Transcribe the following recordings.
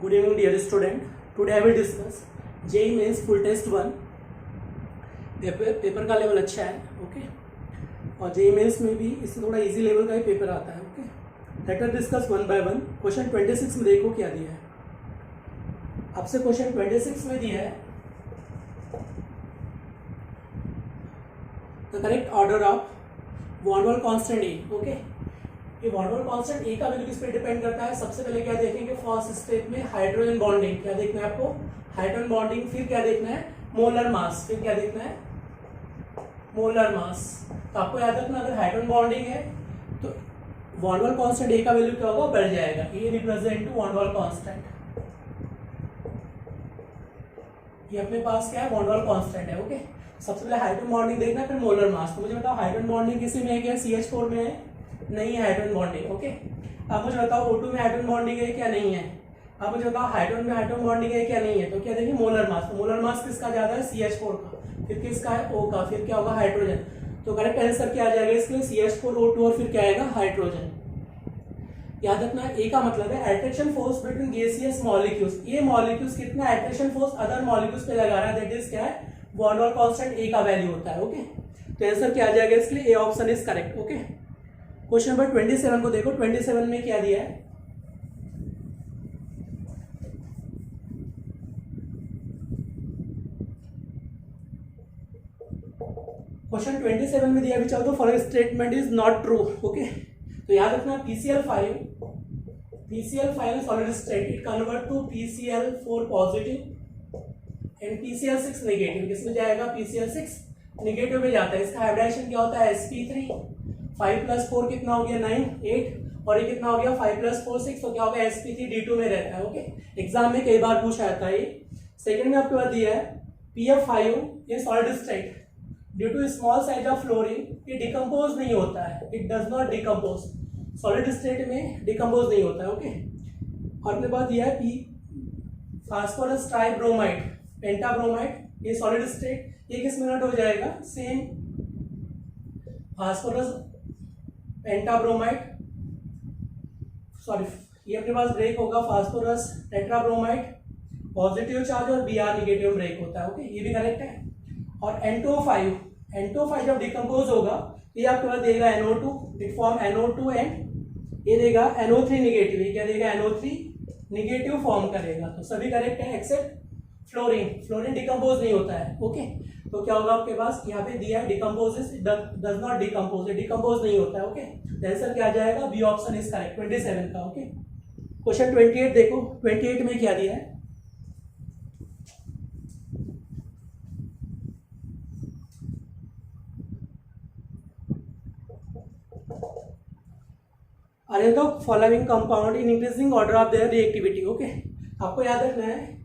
Good evening, dear student. Today I will discuss JEE Mains Full Test 1. Paper का level अच्छा है, okay. और JEE Mains में भी इससे थोड़ा इजी लेवल का ही पेपर आता है, okay. Let us discuss one by one. Question 26 में देखो क्या दिया है. आपसे क्वेश्चन 26 में दिया है the correct order of van Waals constant a, okay. ये वॉन वाल कांस्टेंट ए का वैल्यू किस पे डिपेंड करता है. सबसे पहले क्या देखेंगे, फर्स्ट स्टेप में हाइड्रोजन बॉन्डिंग. क्या देखना है आपको, हाइड्रोजन बॉन्डिंग. फिर क्या देखना है, मोलर मास. फिर क्या देखना है, मोलर मास. तो आपको याद रखना, अगर हाइड्रोजन बॉन्डिंग है तो वॉन वाल कांस्टेंट ए का वैल्यू क्या होगा, बढ़ जाएगा. A represent to von Waals constant. ये अपने पास क्या है, वॉन वाल कांस्टेंट है, ओके. सबसे पहले हाइड्रोजन बॉन्डिंग देखना, फिर मोलर मास. तो मुझे बताओ हाइड्रोजन बॉन्डिंग किसी में है क्या, CH4 में है, नहीं है हाइड्रोजन बॉन्डिंग, ओके. अब मुझे बताओ O2 में हाइड्रोजन बॉन्डिंग है क्या, नहीं है. अब मुझे बताओ हाइड्रोजन में हाइड्रोजन बॉन्डिंग है क्या, नहीं है. तो क्या देखिए, मोलर मास. तो मोलर मास किसका ज्यादा है, CH4 का. फिर किसका है, O का. फिर क्या होगा, हाइड्रोजन. तो करेक्ट आंसर क्या आ जाएगा इसके लिए, CH4 O2 और फिर क्या आएगा, हाइड्रोजन. याद रखना, ए का मतलब है attraction force between gaseous molecules. ये मॉलिक्यूल्स कितना अट्रैक्शन फोर्स अदर मॉलिक्यूल्स पे लगा रहा है, दैट इज क्या है, वॉन वाल कांस्टेंट ए का वैल्यू होता है, ओके. तो आंसर क्या आ जाएगा इसके लिए, A option is correct, okay. Question number 27 को देखो. 27 में क्या दिया है, क्वेश्चन 27 में दिया which of the following statement is not true, okay. तो याद रखना, PCl5 solid state, it convert to PCl4 positive and PCl6 negative. किसमें जाएगा, PCl6 नेगेटिव में जाता है. इसका हाइब्रिडेशन क्या होता है, sp3. 5 + 4 कितना हो गया, 9 8 और ये कितना हो गया, 5 + 4 6. तो क्या होगा, sp3d2 में रहता है, ओके. एग्जाम में कई बार पूछा जाता है. सेकंड में आपके पास दिया है PF5 ये solid state, due to small size of fluorine ये डिकम्पोज नहीं होता है, it does not decompose. Solid state में डिकम्पोज नहीं होता है, ओके. और अपने पास दिया है फास्फोरस ट्राइब्रोमाइड पेंटाब्रोमाइड, ये सॉलिड स्टेट, ये किस मिनट हो जाएगा, सेम फास्फोरस पेंटाब्रोमाइड, सॉरी ये अपने पास ब्रेक होगा फास्फोरस टेट्राब्रोमाइड, पॉजिटिव चार्ज और Br नेगेटिव ब्रेक होता है, ओके. ये भी करेक्ट है. और NO5 जब डिकम्पोज होगा ये आपके पास देगा NO2, it form NO2 and ये देगा NO3 नेगेटिव. ये क्या देगा, NO3 नेगेटिव फॉर्म करेगा. तो सभी करेक्ट है एक्सेप्ट फ्लोरीन डिकम्पोज नहीं होता है, ओके. तो क्या होगा आपके पास, यहाँ पे दिया है decomposes, does not decompose, decompose नहीं होता है, ओके. आंसर क्या आ जाएगा, बी ऑप्शन इज करेक्ट 27 का, ओके. क्वेश्चन 28 देखो. 28 में क्या दिया है, अरे तो following compound in increasing order of their reactivity, okay. आपको याद रखना है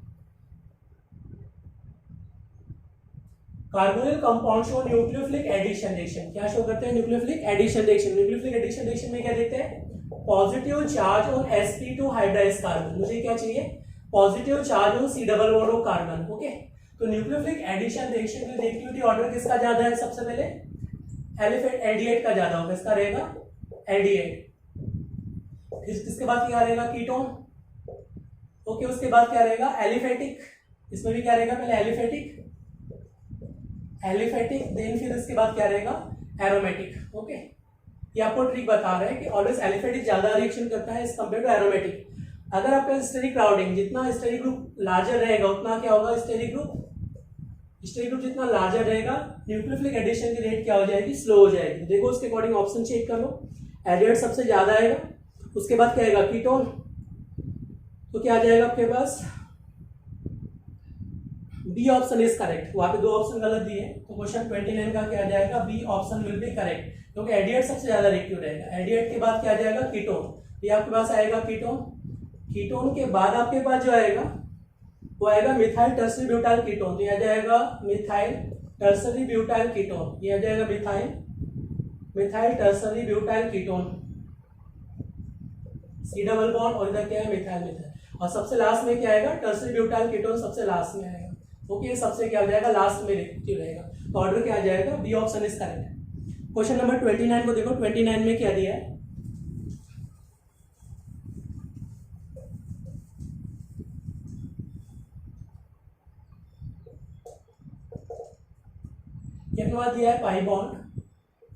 carbonyl compound show nucleophilic addition reaction. क्या शो करते हैं, nucleophilic addition reaction. Nucleophilic addition reaction में क्या देखते हैं, positive charge on sp2 hybridised carbon. मुझे क्या चाहिए, positive charge on C double bond of carbon, okay. तो न्यूक्लियोफिलिक एडिशन रिएक्शन की रिएक्टिविटी ऑर्डर किसका ज्यादा है, सबसे पहले एल्डिहाइड का ज्यादा होगा, इसका रहेगा एल्डिहाइड. इसके बाद क्या रहेगा, कीटोन, ओके. उसके बाद क्या रहेगा, एलिफेटिक. इसमें भी क्या रहेगा, पहले एलिफेटिक, देन फिर इसके बाद क्या रहेगा, एरोमेटिक, ओके. ये आपको ट्रिक बता रहे हैं कि ऑलवेज एलिफेटिक ज्यादा रिएक्शन करता है एज कंपेयर टू एरोमेटिक. अगर आपका स्टेरिक क्राउडिंग, जितना स्टेरिक ग्रुप लार्जर रहेगा उतना क्या होगा, स्टेरिक ग्रुप जितना लार्जर रहेगा न्यूक्लियोफिलिक एडिशन की रेट क्या हो जाएगी, स्लो हो जाएगी. देखो उसके अकॉर्डिंग ऑप्शन चेक कर लो. एल्डिहाइड सबसे ज्यादा आएगा, उसके बाद क्या आएगा, कीटोन. तो क्या आ जाएगा आपके पास, बी ऑप्शन इज करेक्ट. वहां पे दो ऑप्शन गलत दिए, तो क्वेश्चन 29 का क्या आ जाएगा, B option will be correct, क्योंकि एल्डिहाइड सबसे ज्यादा रिएक्टिव रहेगा. एल्डिहाइड के बाद क्या आ जाएगा, कीटोन. ये आपके पास आएगा कीटोन के बाद आपके पास जो आएगा वो आएगा मिथाइल टर्सरी ब्यूटाइल कीटोन. तो यह आ जाएगा मिथाइल टर्सरी ब्यूटाइल कीटोन. ये आ जाएगा methyl tertiary butyl ketone, C double bond और इधर क्या है, मिथाइल. और सबसे लास्ट में क्या आएगा, टर्सरी ब्यूटाइल कीटोन सबसे लास्ट में आएगा, ओके. ये सबसे क्या हो जाएगा, लास्ट में रिएक्टिव रहेगा. तो ऑर्डर क्या आ जाएगा, B option is correct. Question number 29 को देखो. 29 में क्या दिया है, ये अपने पास दिया है पाई बॉन्ड,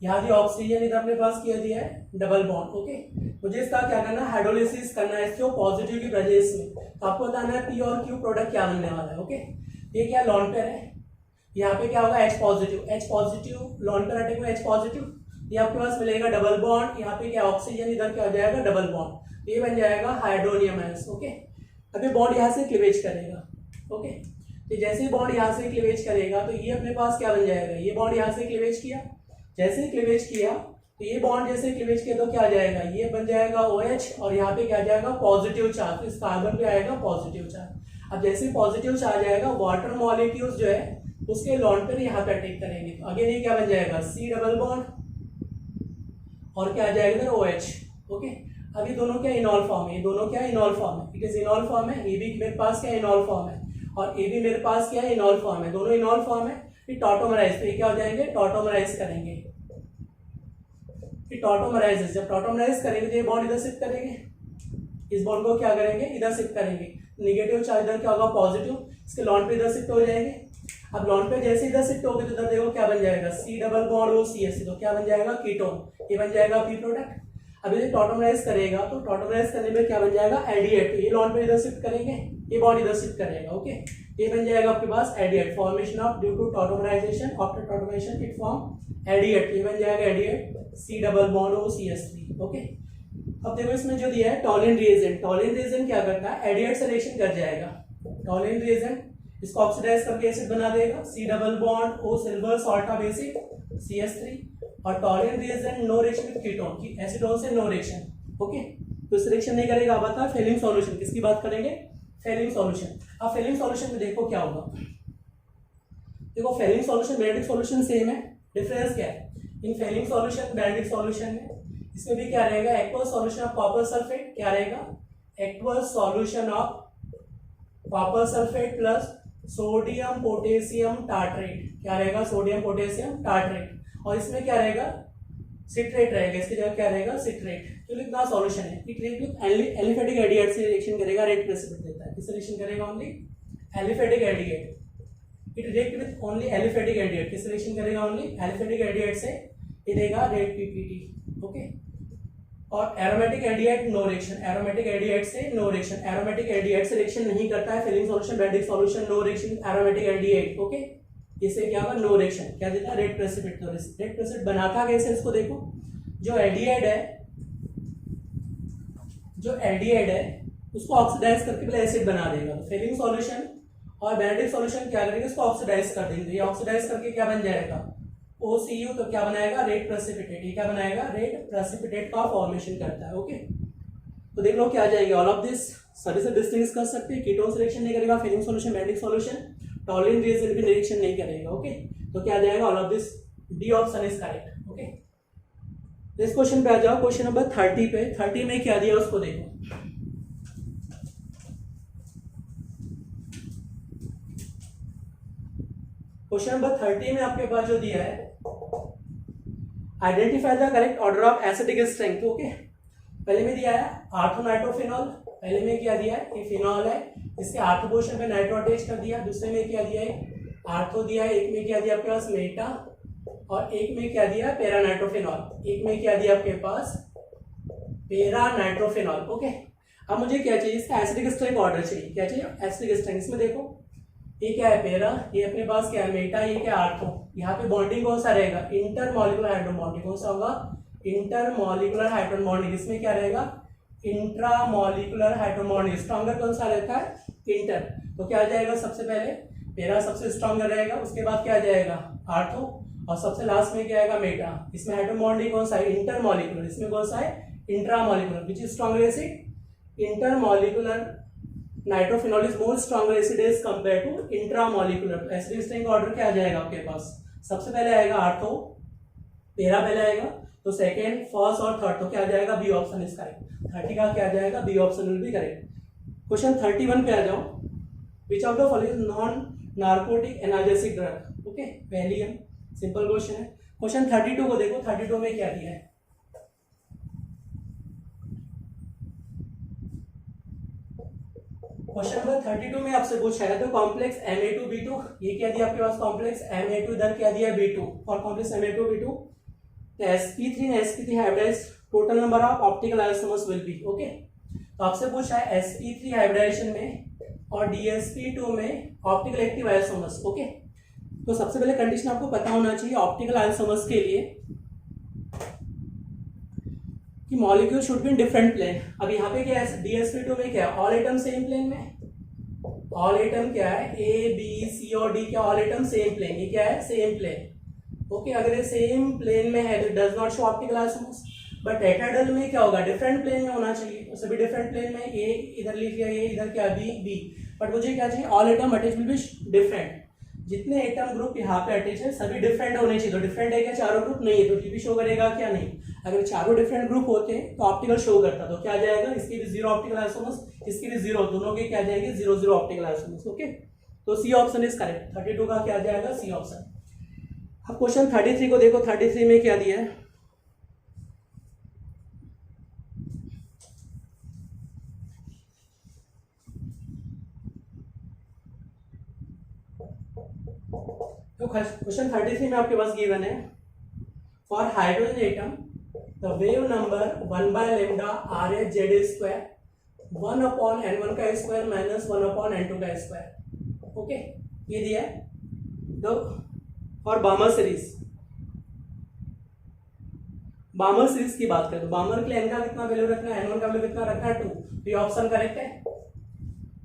यहाँ दिया ऑक्सीजन, इधर अपने पास किया दिया है डबल बॉन्ड। ओके, मुझे इसका क्या करना है, हाइड्रोलिसिस करना है इसको पॉजिटिव की प्रेजेंस में। तो आपको बताना है पी और क्यू प्रोडक्ट क्या बनने वाला है। ओके, ये क्या लॉन पेयर है, यहाँ पे क्या होगा H positive lone pair attack में H पॉजिटिव, ये आपके पास मिलेगा डबल बॉन्ड, यहाँ पे क्या ऑक्सीजन, इधर क्या हो जाएगा डबल बॉन्ड, ये बन जाएगा हाइड्रोनियम आयंस। ओके, अभी बॉन्ड यहाँ से क्लीवेज करेगा। ओके, तो जैसे ही बॉन्ड यहाँ से क्लीवेज करेगा तो ये अपने पास क्या बन जाएगा, ये बॉन्ड यहाँ से क्लीवेज किया, जैसे ही क्लीवेज किया तो ये बॉन्ड जैसे क्लीवेज किया तो क्या आ जाएगा, ये बन जाएगा OH और यहाँ पे क्या आ जाएगा पॉजिटिव चार्ज, इस कार्बन पे आएगा पॉजिटिव चार्ज। अब जैसे पॉजिटिव चार्ज आएगा वाटर मॉलिक्यूल्स जो है उसके लॉन पेयर यहाँ पे अटैक करेंगे, तो अगेन ये क्या बन जाएगा C डबल बॉन्ड और क्या आ जाएगा इधर OH। ओके, अभी दोनों क्या इनॉल फॉर्म है, ये दोनों क्या इनॉल फॉर्म है, इट इज इनॉल फॉर्म है, ये भी मेरे पास क्या इनॉल फॉर्म है और ये भी मेरे पास क्या है इनॉल फॉर्म है, दोनों इनॉल फॉर्म है। फिर टॉटोमराइज, तो ये क्या हो जाएंगे टॉटोमराइज करेंगे, फिर टॉटोमराइज, जब टॉटोमराइज करेंगे तो ये बॉन्ड इधर शिफ्ट करेंगे, इस बॉन्ड को क्या करेंगे इधर शिफ्ट करेंगे, नेगेटिव चार्ज इधर क्या होगा पॉजिटिव, इसके लॉन पे इधर शिफ्ट हो जाएंगे। अब लॉन पे जैसे इधर शिफ्ट होगे तो इधर देखो क्या बन जाएगा C double bond O CH, तो क्या बन जाएगा कीटोन, ये बन जाएगा पी प्रोडक्ट। अब ये टॉटोमराइज करेगा तो टॉटोमराइज करने में क्या बन जाएगा एल्डिहाइड, तो ये लॉन पे इधर शिफ्ट करेंगे, ये बॉन्ड इधर शिफ्ट करेगा। ओके, ये बन जाएगा आपके पास aldehyde, formation of due to tautomerization, after tautomerization it form aldehyde, ये बन जाएगा aldehyde C double bond O CH3। Okay, अब देखो इसमें जो दिया है टॉलिन रिएजेंट, टॉलिन रिएजेंट क्या करता है एल्डिहाइड से रिएक्शन कर जाएगा, टॉलिन रिएजेंट इसको ऑक्सीडाइज करके एसिड बना देगा, C double bond O silver salt of acid CH3, और Tollen reagent no reaction with ketone की एसिडोन से नो रिएक्शन। ओके, तो इस रिएक्शन नहीं करेगा। अब आता है फेलिंग सॉल्यूशन, किसकी बात करेंगे फेलिंग सॉल्यूशन। अब फेलिंग सॉल्यूशन में देखो क्या होगा, देखो Fehling solution Benedict solution same है, डिफरेंस क्या है, इन फेलिंग सॉल्यूशन बेनेडिक्ट सॉल्यूशन में इसमें भी क्या रहेगा aqueous solution of copper sulphate, क्या रहेगा aqueous solution of copper sulphate plus sodium potassium tartrate, क्या रहेगा सोडियम पोटेशियम टार्ट्रेट, और इसमें क्या रहेगा सिट्रेट रहेगा, इसकी जगह क्या रहेगा सिट्रेट। तो कितना सॉल्यूशन है, इट रिएक्ट एलिफेटिक एल्डिहाइड से रिएक्शन करेगा, रेड प्रेसिपिटेट देता है, किससे रिएक्शन करेगा only aliphatic aldehyde, it react with only aliphatic aldehyde, किससे रिएक्शन करेगा ओनली एलिफेटिक एल्डिहाइड से, ये देगा रेड PPT। ओके, और aromatic aldehyde no reaction, aromatic aldehyde से नो रिएक्शन, एरोमेटिक एल्डिहाइड से रिएक्शन नहीं करता है Fehling solution Benedict solution, no reaction aromatic aldehyde. Okay, इससे क्या होगा नो रिएक्शन, क्या देता है रेड प्रेसिपिटेट। तो रेड प्रेसिपिटेट बनाता कैसे इसको देखो, जो एल्डिहाइड है उसको ऑक्सीडाइज करके पहले एसिड बना देगा, तो फेलिंग सॉल्यूशन और बेनेडिक्ट सॉल्यूशन क्या करेंगे इसको ऑक्सीडाइज कर देंगे, ये ऑक्सीडाइज करके क्या बन जाएगा OCU, तो क्या बनाएगा रेड प्रेसिपिटेट, ये क्या बनाएगा रेड प्रेसिपिटेट का फॉर्मेशन करता है। ओके, तो देख लो क्या आ जाएगा ऑल ऑफ दिस, सभी से डिस्टिंग्विश कर सकते हैं, कीटोन से रिएक्शन नहीं करेगा, Fehling solution Benedict solution, Tollen reagent भी रिएक्शन नहीं करेगा। ओके, तो क्या आ जाएगा all of this, D option is correct. Okay, इस क्वेश्चन पे आ जाओ, क्वेश्चन नंबर 30 पे, 30 में क्या दिया उसको देखो। क्वेश्चन नंबर 30 में आपके पास जो दिया है identify the correct order of acidic strength. Okay, पहले में दिया है आर्थोनाइट्रोफिनॉल, पहले में क्या दिया है ये फिनॉल है, इसके आर्थो पोर्शन पे नाइट्रो अटैच कर दिया, दूसरे में क्या दिया है आर्थो दिया है, एक में क्या दिया आपके पास मेटा, और एक में क्या दिया पैरा नाइट्रोफिनॉल, एक में क्या दिया आपके पास पैरा नाइट्रोफिनॉल। ओके, अब मुझे क्या चाहिए इसका एसिडिक स्ट्रेंथ ऑर्डर चाहिए, क्या चाहिए एसिडिक स्ट्रेंथ। इसमें देखो ये क्या है पैरा, ये अपने पास क्या है मेटा, ये क्या आर्थो, यहाँ पे बॉन्डिंग कौन सा रहेगा इंटरमॉलिक्यूलर हाइड्रोजन बॉन्डिंग, कौन सा होगा इंटरमॉलिक्यूलर हाइड्रोजन बॉन्डिंग, इसमें क्या रहेगा इंट्रामॉलिक्यूलर हाइड्रोजन बॉन्डिंग, स्ट्रॉन्गर कौन सा रहता है इंटर, तो क्या आ जाएगा सबसे पहले पैरा सबसे स्ट्रॉन्गर रहेगा, उसके बाद क्या आ जाएगा आर्थो, और सबसे लास्ट में क्या आएगा मेटा। इसमें हाइड्रोजन बॉन्डिंग कौन सा है इंटरमॉलिक्यूलर, इसमें कौन सा है intramolecular, which is stronger acid intermolecular, nitrophenol is more stronger acid as compare to intramolecular. Acidic strength का ऑर्डर क्या आ जाएगा आपके पास, सबसे पहले आएगा आर्थो, पैरा पहले आएगा, तो सेकेंड फर्स्ट और थर्ड, तो क्या आ जाएगा बी ऑप्शन इज करेक्ट। 30 का क्या आ जाएगा B option will be correct. Question 31 पे आ जाओ, which of the following non narcotic analgesic drug. Okay, Valium, simple question है। क्वेश्चन 32 को देखो, 32 में क्या दिया है, क्वेश्चन नंबर 32 में आपसे पूछा है तो कॉम्प्लेक्स Ma2B2, ये क्या दिया आपके पास कॉम्प्लेक्स Ma2, इधर क्या दिया B2, और complex Ma2B2 sp3 and sp3 hybridise total number of optical isomers will be. Okay, तो आपसे पूछा है sp3 हाइब्रिडाइजेशन में और dsp2 में ऑप्टिकल एक्टिव आइसोमर्स। ओके, तो सबसे पहले कंडीशन आपको पता होना चाहिए ऑप्टिकल आइसोमर्स के लिए कि molecule should be in different plane. अब यहाँ पे क्या है dsp2 में क्या है, ऑल एटम सेम प्लेन में, ऑल एटम क्या है A B C और D क्या ऑल एटम सेम प्लेन, ये क्या है सेम प्लेन। ओके, अगर ये सेम प्लेन में है तो does not show optical isomers. But tetrahedral में क्या होगा, डिफरेंट प्लेन में होना चाहिए, तो सभी डिफरेंट प्लेन में A इधर लिख लिया, ये इधर क्या B, बट मुझे क्या चाहिए all atom attach will be different. जितने एटम ग्रुप यहाँ पे अटैच है सभी डिफरेंट होने चाहिए, तो डिफरेंट है क्या चारों ग्रुप, नहीं है तो टीपी शो करेगा क्या, नहीं। अगर चारों डिफरेंट ग्रुप होते हैं तो ऑप्टिकल शो करता, तो क्या आ जाएगा, इसके भी जीरो ऑप्टिकल आइसोमर्स, इसके भी जीरो, दोनों के क्या जाएंगे zero zero optical isomers. Okay, तो सी ऑप्शन इज करेक्ट, 32 का क्या आ जाएगा सी ऑप्शन। अब क्वेश्चन 33 को देखो, 33 में क्या दिया है, तो क्वेश्चन 33 में आपके पास गिवन है for hydrogen atom the wave number 1 by lambda RH/Z² 1 upon n1 का स्क्वायर माइनस 1 upon n2 का स्क्वायर। ओके, ये दिया है। तो फॉर बामर सीरीज, बामर सीरीज की बात करें तो बामर के लिए n का कितना वैल्यू रखना है, n1 का वैल्यू कितना रखना है 2, तो ये ऑप्शन करेक्ट है।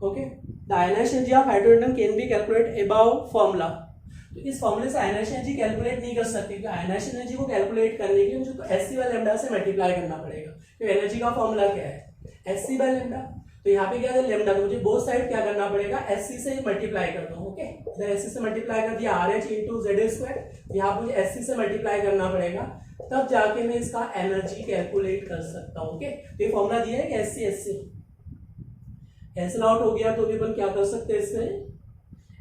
Okay, the ionisation energy of hydrogen can be calculate above formula. तो इस फॉर्मूले से आयनाइजेशन एनर्जी कैलकुलेट नहीं कर सकते, क्योंकि आयनाइजेशन एनर्जी को कैलकुलेट करने के लिए मुझे तो एससी बाय लैम्डा से मल्टीप्लाई करना पड़ेगा। तो एनर्जी का फॉर्मूला क्या है एससी बाय लैम्डा, तो यहाँ पे क्या है लैम्डा, तो मुझे बोथ साइड क्या करना पड़ेगा एससी से मल्टीप्लाई कर दो। ओके, इधर एससी से मल्टीप्लाई कर दिया RH × Z², यहाँ मुझे एससी से मल्टीप्लाई करना पड़ेगा, तब जाके मैं इसका एनर्जी कैलकुलेट कर सकता हूँ। ओके, तो ये फॉर्मूला दिया है कि एससी एससी कैंसिल आउट हो गया, तो भी अपन क्या कर सकते हैं इसमें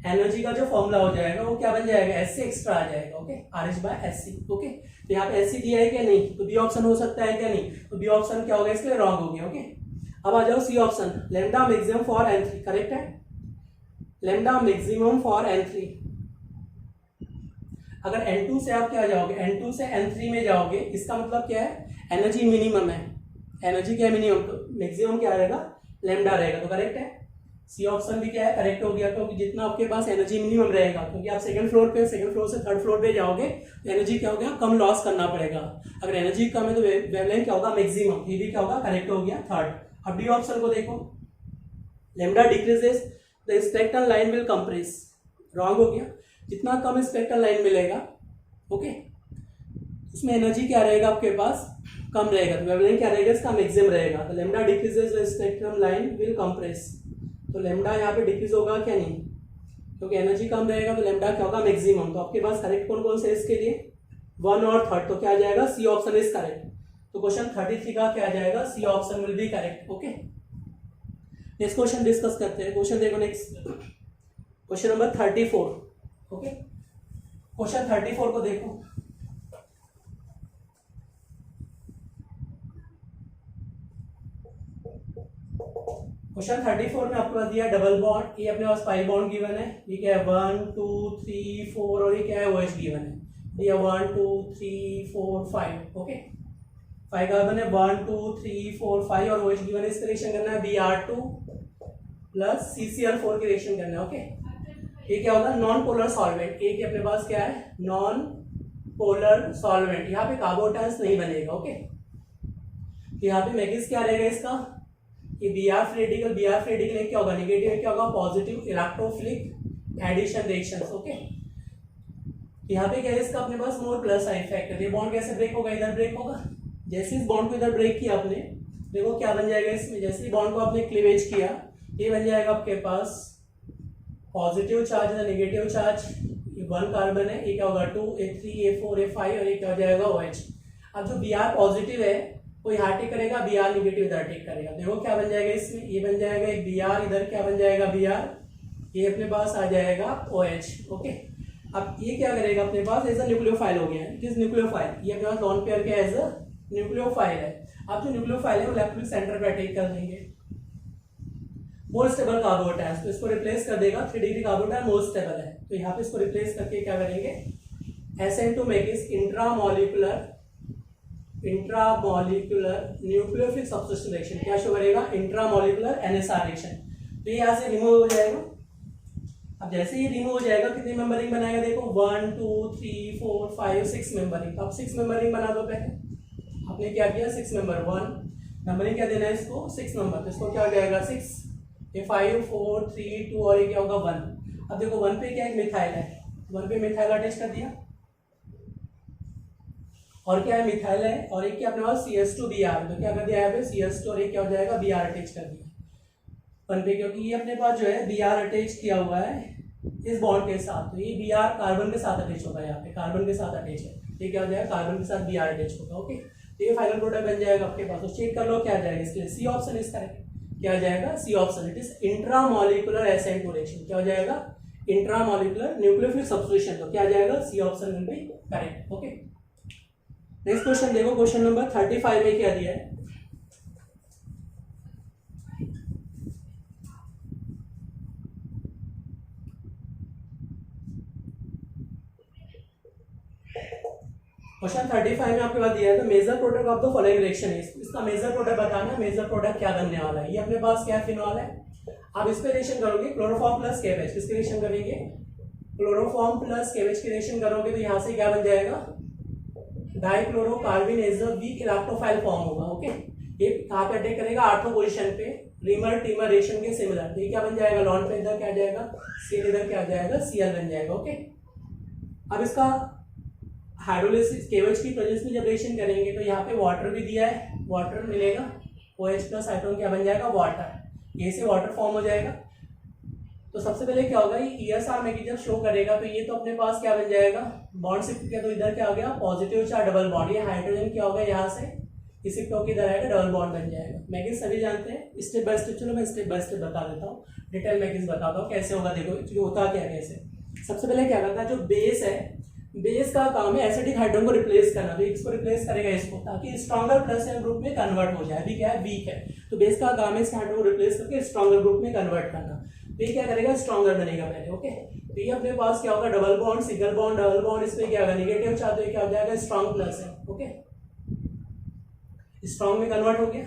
एनर्जी का जो फॉर्मूला हो जाएगा वो क्या बन जाएगा एससी एक्स्ट्रा आ जाएगा। Okay, RH/SC। ओके, तो यहाँ पे एससी दिया है क्या नहीं, तो बी ऑप्शन हो सकता है क्या नहीं, तो बी ऑप्शन क्या होगा इसके लिए रॉन्ग हो गया। ओके, अब आ जाओ C option, lambda maximum for N3 correct है, लैम्डा मैक्सिमम फॉर N3। अगर N2 से आप क्या जाओगे, N2 से N3 में जाओगे, इसका मतलब क्या है एनर्जी मिनिमम है, एनर्जी क्या मिनिमम, तो मैक्सिमम क्या रहेगा लैम्डा रहेगा, तो करेक्ट है। सी ऑप्शन भी क्या है करेक्ट हो गया, क्योंकि जितना आपके पास एनर्जी मिनिमम रहेगा, क्योंकि आप सेकंड फ्लोर से थर्ड फ्लोर पे जाओगे तो एनर्जी क्या हो गया कम लॉस करना पड़ेगा, अगर एनर्जी कम है तो वेवलेंथ क्या होगा मैक्सिमम, ये भी क्या होगा करेक्ट हो गया थर्ड। अब डी ऑप्शन को देखो, lambda decreases the spectral line will compress, wrong हो गया, जितना कम स्पेक्ट्रल लाइन मिलेगा ओके उसमें एनर्जी क्या रहेगा आपके पास कम रहेगा, तो वेवलेंथ क्या रहेगा इसका मैक्सिमम रहेगा, तो lambda decreases the spectrum line will compress, तो लैम्डा यहाँ पे डिक्रीज होगा क्या नहीं, क्योंकि एनर्जी कम रहेगा तो लैम्डा क्या होगा मैक्सिमम। तो आपके पास करेक्ट कौन कौन से इसके लिए 1 और 3, तो क्या आ जाएगा सी ऑप्शन इज करेक्ट। तो क्वेश्चन 33 का क्या आ जाएगा C option will be correct. Okay, next question discuss करते हैं। क्वेश्चन देखो next, question number 34। Okay, question 34 को देखो, क्वेश्चन 34 में आपके पास दिया डबल बॉन्ड, ये अपने पास 5 बॉन्ड गिवन है, ये क्या है 1 2 3 4 और ये क्या है OH गिवन है, दिया 1 2 3 4 5। ओके, 5 कार्बन है 1 2 3 4 5 और OH गिवन है, इसका रिएक्शन करना है Br2 प्लस CCl4 की रिएक्शन करना है। ओके, ये क्या होगा नॉन पोलर सॉल्वेंट, एक अपने पास क्या है नॉन पोलर सॉल्वेंट, यहाँ पे कार्बोटाइल्स नहीं बनेगा। ओके, यहाँ पे मैग्नीज क्या रहेगा इसका कि Br फ्री रेडिकल क्या होगा नेगेटिव क्या होगा positive electrophilic addition reactions. Okay, यहाँ पे क्या है इसका अपने पास मोर प्लस साइन फैक्टर, ये बॉन्ड कैसे ब्रेक होगा इधर ब्रेक होगा, जैसे इस बॉन्ड को इधर ब्रेक किया आपने देखो क्या बन जाएगा इसमें, जैसे ही बॉन्ड को आपने क्लीवेज किया ये बन जाएगा आपके पास पॉजिटिव चार्ज है नेगेटिव चार्ज, ये 1 कार्बन है, ये क्या होगा 2 A3 A4 A5 और ये क्या हो जाएगा OH। अब जो Br पॉजिटिव है वो यहाँ टेक करेगा, Br निगेटिव इधर टेक करेगा, देखो क्या बन जाएगा इसमें, ये बन जाएगा एक Br, इधर क्या बन जाएगा Br, ये अपने पास आ जाएगा OH। ओके, अब ये क्या करेगा अपने पास एज अ न्यूक्लियोफाइल हो गया है, इट इज न्यूक्लियोफाइल, ये अपने पास लॉन पेयर के एज अ न्यूक्लियोफाइल है। अब जो न्यूक्लियोफाइल है वो इलेक्ट्रॉनिक सेंटर पे अटैक कर देंगे, मोर स्टेबल कार्बोटाइल, तो इसको रिप्लेस कर देगा 3 डिग्री कार्बोटाइल मोर स्टेबल है, तो यहाँ पे इसको रिप्लेस करके क्या करेंगे SN2 makes intramolecular nucleophilic substitution reaction, क्या शो करेगा इंट्रामोलिकुलर NSR रिएक्शन, तो ये यहाँ से रिमूव हो जाएगा। अब जैसे ही रिमूव हो जाएगा कितनी मेंबरिंग बनाएगा देखो 1 2 3 4 5 6 मेंबरिंग, अब 6 मेंबरिंग बना दो पहले। आपने क्या किया 6 मेंबर 1 मेंबरिंग क्या देना है इसको 6 नंबर, तो इसको क्या हो जाएगा 6, ये 5 4 3 2 और ये क्या होगा 1। अब देखो 1 पे क्या एक मिथाइल है, 1 पे मिथाइल अटैच कर दिया, और क्या है मिथाइल है, और एक क्या अपने पास CS2Br, तो क्या कर दिया यहाँ पे CS2 और एक क्या हो जाएगा Br अटैच कर दिया 1 पे, क्योंकि ये अपने पास जो है Br अटैच किया हुआ है इस बॉन्ड के साथ, तो ये Br कार्बन के साथ अटैच होगा, यहाँ पे कार्बन के साथ अटैच है, ये क्या हो जाएगा कार्बन के साथ Br अटैच होगा। ओके, तो ये फाइनल प्रोडक्ट बन जाएगा आपके पास, तो चेक कर लो क्या आ जाएगा, इसके सी ऑप्शन इज करेक्ट, क्या आ जाएगा C option, it is intramolecular SN2 reaction, क्या हो जाएगा इंट्रामोलिकुलर न्यूक्लियोफिलिक सब्स्टिट्यूशन, तो क्या आ जाएगा C option will be correct. Okay, next question देखो, क्वेश्चन नंबर 35 में क्या दिया है, क्वेश्चन 35 में आपके पास दिया है, तो major product of the following reaction है, इसका मेजर प्रोडक्ट बताना, मेजर प्रोडक्ट क्या बनने वाला है, ये अपने पास क्या फिनॉल है, आप इस पे रिएक्शन करोगे क्लोरोफॉर्म प्लस KBH, किसकी रिएक्शन करेंगे क्लोरोफॉर्म प्लस KBH की रिएक्शन करोगे, तो यहाँ से क्या बन जाएगा dichlorocarbene as a weak electrophile form होगा। ओके, ये कहाँ पे अटैक करेगा आर्थो पोजीशन पे, रीमर टीमर रिएक्शन के सिमिलर, तो ये क्या बन जाएगा लॉन्ड पे इधर क्या आ जाएगा Cl, इधर क्या आ जाएगा Cl बन जाएगा। ओके, अब इसका हाइड्रोलिसिस KOH की प्रेजेंस में जब रिएक्शन करेंगे तो यहाँ पे वाटर भी दिया है, वाटर मिलेगा OH प्लस हाइड्रोजन क्या बन जाएगा वाटर, ये से वाटर फॉर्म हो जाएगा। तो सबसे पहले क्या होगा ये ESR में जब शो करेगा तो ये तो अपने पास क्या बन जाएगा बॉन्ड शिफ्ट किया, तो इधर क्या हो गया पॉजिटिव चार्ज डबल बॉन्ड, ये हाइड्रोजन क्या होगा यहाँ से इसी टॉक इधर आएगा डबल बॉन्ड बन जाएगा। मैगिस सभी जानते हैं, स्टेप बाय स्टेप, चलो मैं स्टेप बाय स्टेप बता देता हूँ, डिटेल मैगिस बताता हूँ कैसे होगा। देखो एक्चुअली होता क्या कैसे, सबसे पहले क्या करता है जो बेस है, बेस का काम है एसिडिक हाइड्रोजन को रिप्लेस करना, तो इसको रिप्लेस करेगा इसको ताकि स्ट्रॉन्गर प्लस एन ग्रुप में कन्वर्ट हो जाए। अभी क्या है वीक है, तो बेस का काम है इस हाइड्रोजन को रिप्लेस करके स्ट्रॉन्गर ग्रुप में कन्वर्ट करना, तो ये क्या करेगा स्ट्रॉन्गर बनेगा पहले। ओके, तो ये अपने पास क्या होगा double bond single bond double bond, इस पे क्या होगा नेगेटिव चार्ज, तो ये क्या हो जाएगा स्ट्रॉन्ग प्लस है। ओके, स्ट्रॉन्ग में कन्वर्ट हो गया।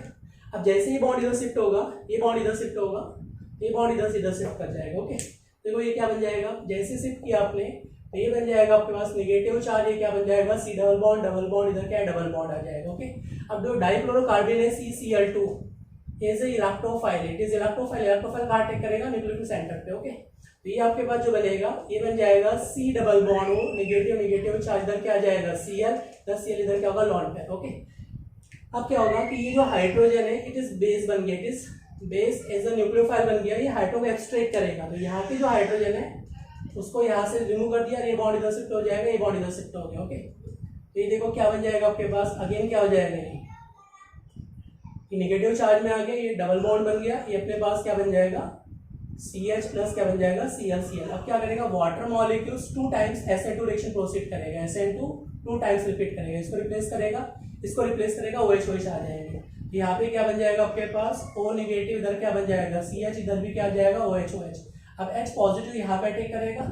अब जैसे ही बॉन्ड इधर शिफ्ट होगा, ये बॉन्ड इधर शिफ्ट होगा, ये बॉन्ड इधर से इधर शिफ्ट कर जाएगा। ओके, देखो ये क्या बन जाएगा, जैसे शिफ्ट किया आपने तो ये बन जाएगा आपके पास नेगेटिव चार्ज, ये क्या बन जाएगा सी डबल बॉन्ड इधर क्या है डबल बॉन्ड आ जाएगा। ओके, अब जो डाइक्लोरोकार्बन है CCl2 is electrophile, it is electrophile कहाँ अटैक करेगा न्यूक्लियोफिलिक सेंटर पे। ओके, तो ये आपके पास जो बनेगा ये बन जाएगा C डबल बॉन्ड हो नेगेटिव चार्ज इधर क्या आ जाएगा Cl प्लस Cl इधर क्या होगा लॉन्ड पेयर। ओके, अब क्या होगा कि ये जो हाइड्रोजन है इट इज बेस बन गया, it is base as a nucleophile बन गया, ये हाइड्रो को एक्सट्रैक्ट करेगा, तो यहाँ की जो हाइड्रोजन है उसको यहाँ से रिमूव कर दिया, ये बॉन्ड इधर शिफ्ट हो जाएगा, ये बॉन्ड इधर शिफ्ट हो गया। ओके, तो ये देखो क्या बन जाएगा आपके पास अगेन क्या हो जाएगा ये नेगेटिव चार्ज में आ गया, ये डबल बॉन्ड बन गया, ये अपने पास क्या बन जाएगा CH प्लस क्या बन जाएगा Cl। अब क्या करेगा water molecules 2 times SN2 reaction proceed करेगा, SN2 2 टाइम्स रिपीट करेगा, इसको रिप्लेस करेगा OH आ जाएंगे, यहाँ पे क्या बन जाएगा आपके पास O नेगेटिव, इधर क्या बन जाएगा CH, इधर भी क्या आ जाएगा OH। अब H पॉजिटिव यहाँ पे अटैक करेगा,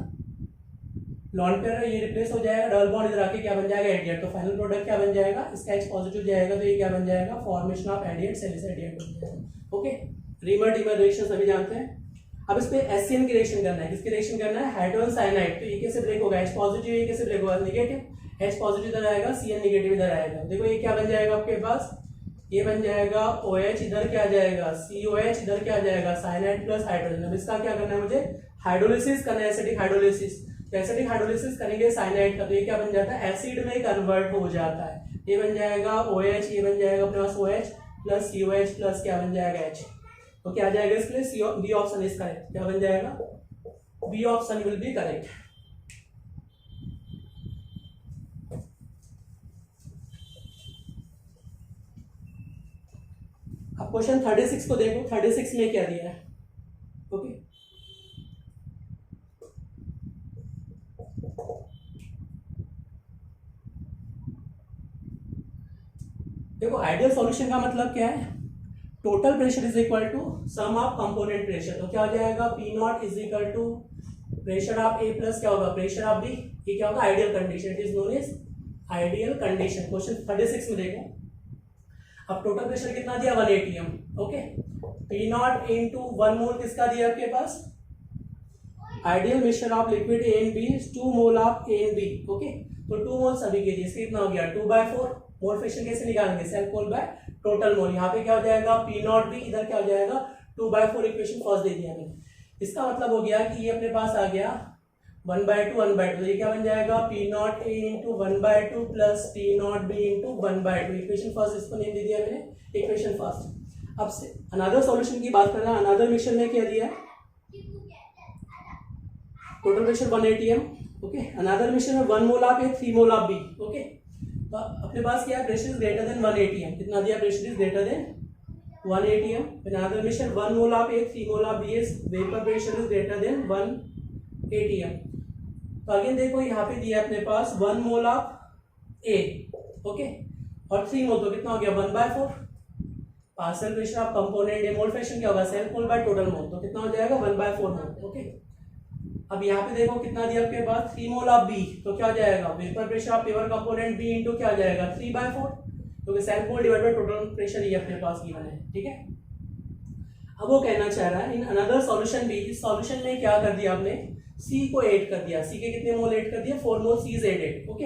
लॉन्ड पेयर ये रिप्लेस हो जाएगा, डबल बॉन्ड इधर आके क्या बन जाएगा एडिएट, तो फाइनल प्रोडक्ट क्या बन जाएगा इसका H पॉजिटिव जाएगा, तो ये क्या बन जाएगा फॉर्मेशन ऑफ एडिएट सेल्स एडिएट बन जाएगा। ओके, रीमर डीमर रिएक्शन सभी जानते हैं। अब इस पे HCN की रिएक्शन करना है, किसकी रिएक्शन करना है हाइड्रोजन साइनाइड, तो ये कैसे ब्रेक होगा H पॉजिटिव, ये कैसे ब्रेक होगा नेगेटिव, H पॉजिटिव इधर आएगा CN नेगेटिव इधर आएगा। देखो ये क्या बन जाएगा आपके पास, ये बन जाएगा OH, इधर क्या आ जाएगा COH, इधर क्या आ जाएगा साइनाइड प्लस हाइड्रोजन। अब इसका क्या करना है मुझे हाइड्रोलिसिस करना है, एसिडिक हाइड्रोलिसिस, तो एसिडिक हाइड्रोलिसिस करेंगे साइनाइड का, तो ये क्या बन जाता है एसिड में कन्वर्ट हो जाता है, ये बन जाएगा OH, ये बन जाएगा अपने पास OH प्लस COH प्लस क्या बन जाएगा H, तो क्या आ जाएगा इसके लिए बी ऑप्शन इज करेक्ट, क्या बन जाएगा B option will be correct. अब क्वेश्चन 36 को देखो, 36 में क्या दिया है। ओके, देखो आइडियल सॉल्यूशन का मतलब क्या है total pressure is equal to sum of component pressure, तो क्या हो जाएगा P not is equal to pressure of A plus क्या होगा प्रेशर ऑफ बी, ये क्या होगा ideal condition, it is known as ideal condition. Question 36 में देखो, अब टोटल प्रेशर कितना दिया 1 atm, okay, P not into 1 mole किसका दिया आपके पास, ideal mixture of liquid A and B, 2 mole of A and B, okay, तो 2 मोल सभी के लिए, इसका कितना हो गया 2/4, मोल फ्रैक्शन कैसे निकालेंगे self mole by total mole, यहाँ पे क्या हो जाएगा पी नॉट बी, इधर क्या हो जाएगा 2/4, इक्वेशन फर्स्ट दे दिया मैंने। इसका मतलब हो गया कि ये अपने पास आ गया 1/2 1/2, तो ये क्या बन जाएगा P not a into 1/2 plus P not be into 1/2, equation first, इसको नेम दे दिया मैंने इक्वेशन फर्स्ट। अब से अनदर सॉल्यूशन की बात करना, अनदर मिक्सचर में क्या दिया total pressure 1 atm, okay, another mixture में 1 mole of A 3 mole of B, okay, तो अपने पास क्या है pressure is greater than 1 atm, कितना दिया pressure is greater than 1 atm, another mixture 1 mole of A 3 mole of B is vapour pressure is greater than 1 atm। तो again देखो यहाँ पे दिया अपने पास 1 मोल ऑफ ए, ओके, और 3 मोल, तो कितना हो गया 1/4, partial pressure of component A, mole fraction क्या होगा self mole by total mole, तो कितना हो जाएगा 1/4 मोल, ओके। अब यहाँ पे देखो कितना दिया आपके पास 3 मोल ऑफ बी, तो क्या हो जाएगा vapour pressure of paper component B into क्या हो जाएगा 3/4, क्योंकि self mole divide by total pressure ये अपने पास गिवन है, ठीक है। अब वो कहना चाह रहा है इन अनदर सॉल्यूशन बी, इस सॉल्यूशन में क्या कर दिया आपने C को ऐड कर दिया, C के कितने मोल ऐड कर दिया 4 mole C is added, okay.